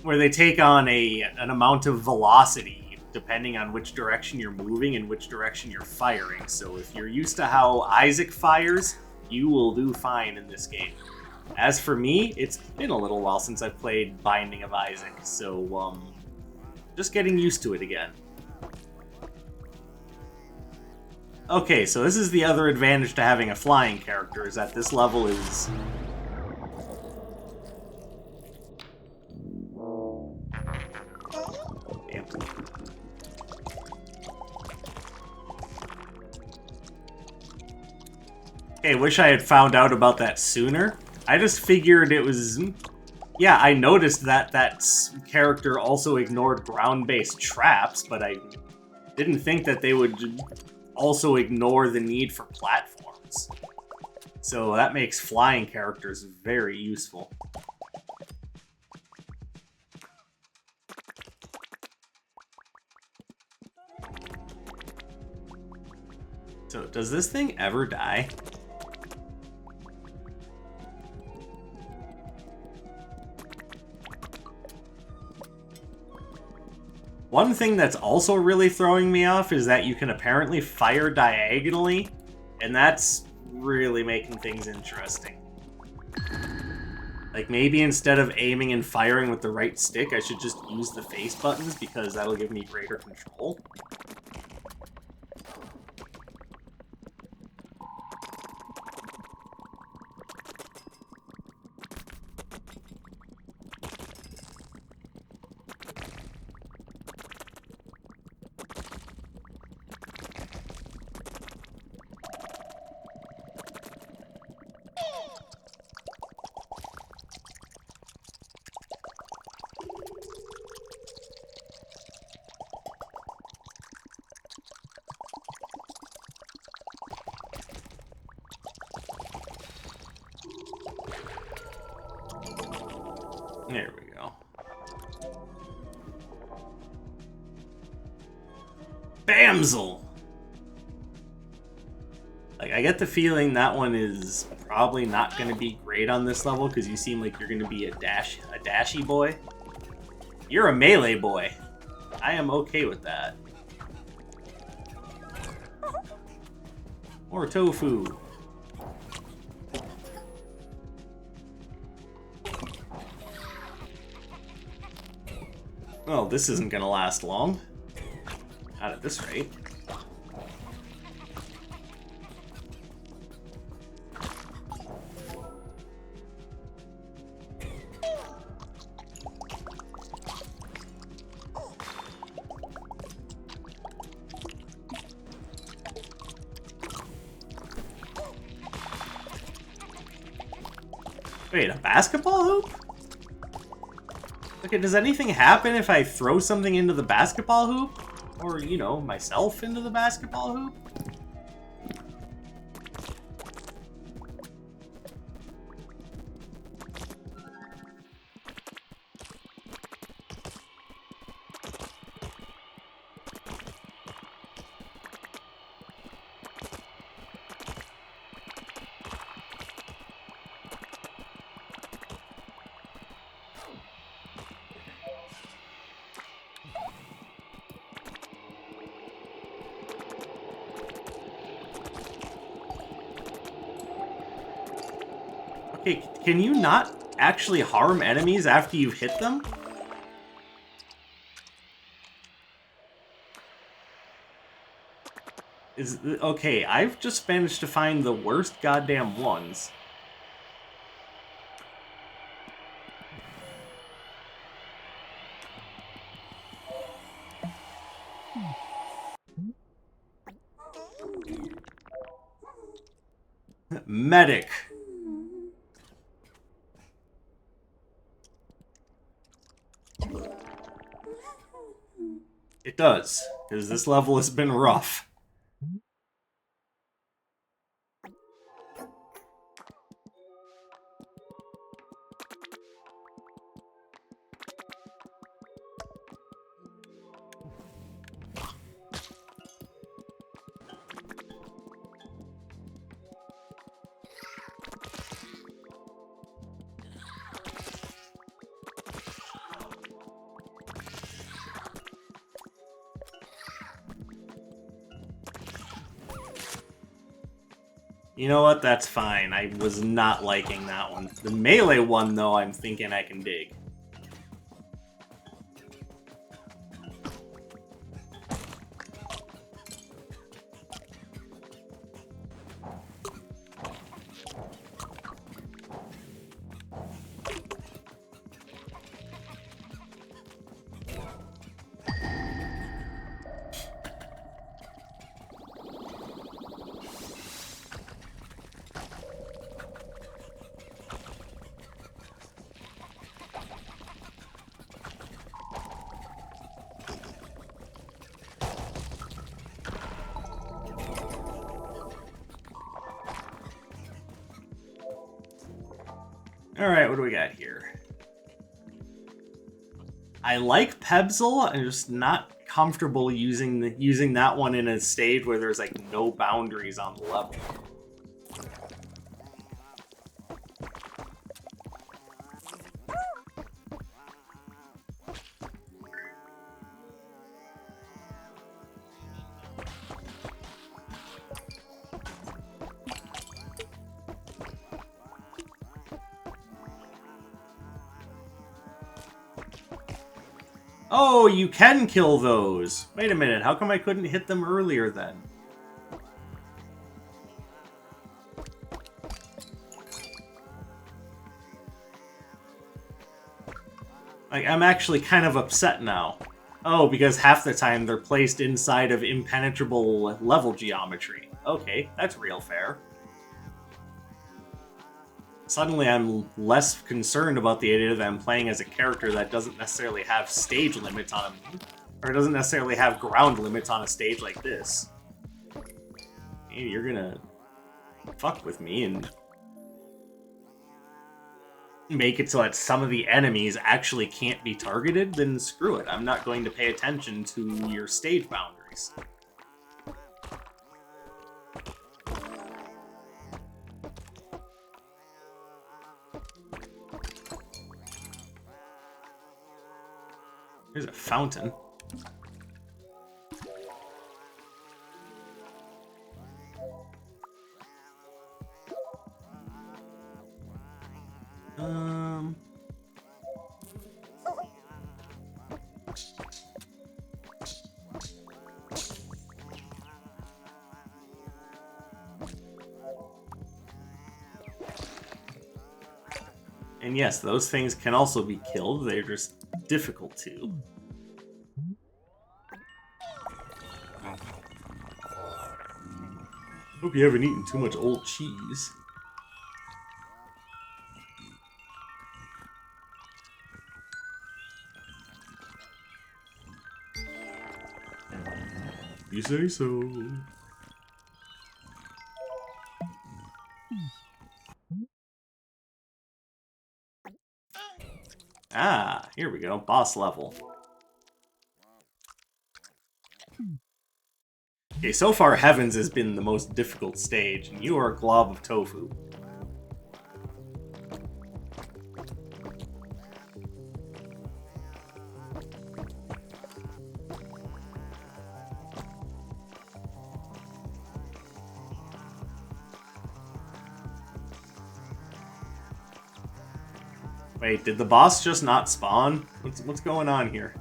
an amount of velocity depending on which direction you're moving and which direction you're firing. So if you're used to how Isaac fires, you will do fine in this game. As for me, it's been a little while since I've played Binding of Isaac, so just getting used to it again. Okay, so this is the other advantage to having a flying character, is that this level is... Damn. Okay, wish I had found out about that sooner. I just figured it was... Yeah, I noticed that that character also ignored ground-based traps, but I didn't think that they would also ignore the need for platforms. So that makes flying characters very useful. So does this thing ever die? One thing that's also really throwing me off is that you can apparently fire diagonally, and that's really making things interesting. Like, maybe instead of aiming and firing with the right stick, I should just use the face buttons, because that'll give me greater control. There we go. Bamsel! Like, I get the feeling that one is probably not going to be great on this level, because you seem like you're going to be a dashy boy. You're a melee boy. I am okay with that. More tofu. Well, this isn't gonna last long. Not at this rate. Wait, a basketball hoop? Okay, does anything happen if I throw something into the basketball hoop? Or, you know, myself into the basketball hoop? Okay, can you not actually harm enemies after you've hit them? Okay, I've just managed to find the worst goddamn ones. Medic. It does, because this level has been rough. You know what? That's fine. I was not liking that one. The melee one, though, I'm thinking I can dig. Alright, what do we got here? I like Pebzel, I'm just not comfortable using that one in a stage where there's like no boundaries on the level. Oh, you can kill those! Wait a minute, how come I couldn't hit them earlier then? Like, I'm actually kind of upset now. Oh, because half the time they're placed inside of impenetrable level geometry. Okay, that's real fair. Suddenly I'm less concerned about the idea that I'm playing as a character that doesn't necessarily have stage limits on him, or doesn't necessarily have ground limits on a stage like this. Hey, you're gonna fuck with me and make it so that some of the enemies actually can't be targeted, then screw it. I'm not going to pay attention to your stage boundaries. There's a fountain. And yes, those things can also be killed. They're just difficult to. Hope you haven't eaten too much old cheese. You say so. Ah, here we go. Boss level. Okay, so far Heavens has been the most difficult stage, and you are a glob of tofu. Wait, did the boss just not spawn? What's going on here?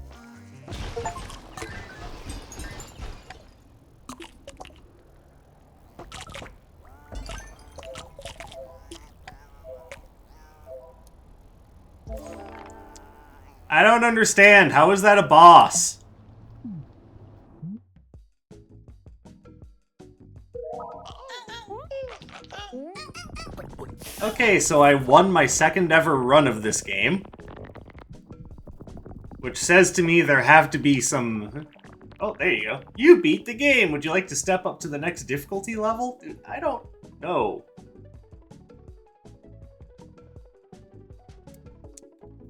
I don't understand. How is that a boss? Okay, so I won my second ever run of this game. Which says to me there have to be some... Oh, there you go. You beat the game! Would you like to step up to the next difficulty level? Dude, I don't know.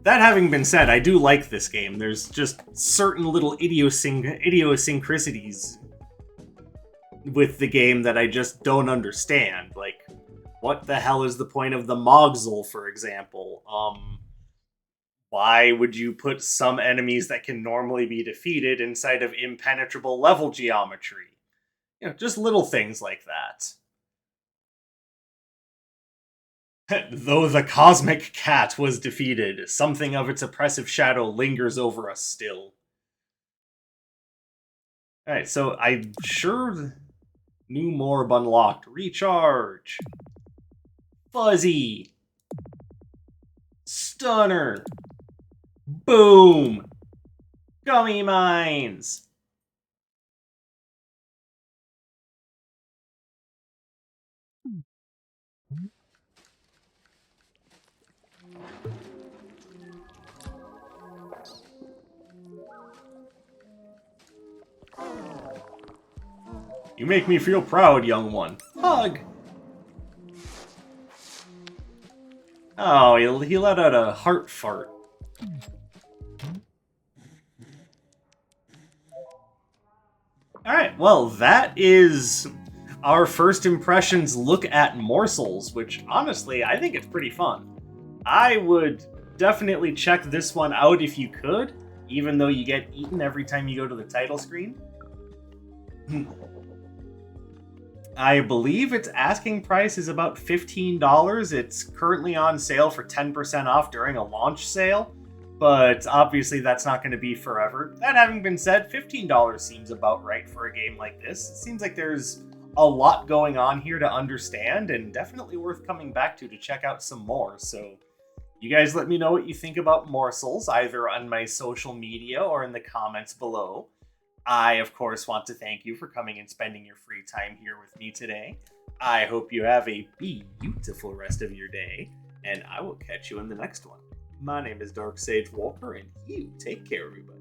That having been said, I do like this game. There's just certain little idiosyncrasies with the game that I just don't understand. Like, what the hell is the point of the Mogsel, for example? Why would you put some enemies that can normally be defeated inside of impenetrable level geometry? You know, just little things like that. Though the cosmic cat was defeated, something of its oppressive shadow lingers over us still. Alright, so I'm sure new morb unlocked. Recharge. Fuzzy. Stunner. Boom. Gummy mines. You make me feel proud, young one. Hug! Oh, he let out a heart fart. Alright, well, that is our first impressions look at Morsels, which, honestly, I think it's pretty fun. I would definitely check this one out if you could, even though you get eaten every time you go to the title screen. I believe its asking price is about $15. It's currently on sale for 10% off during a launch sale. But obviously that's not going to be forever. That having been said, $15 seems about right for a game like this. It seems like there's a lot going on here to understand, and definitely worth coming back to check out some more. So you guys let me know what you think about Morsels, either on my social media or in the comments below. I, of course, want to thank you for coming and spending your free time here with me today. I hope you have a beautiful rest of your day, and I will catch you in the next one. My name is Dark Sage Walker, and you take care, everybody.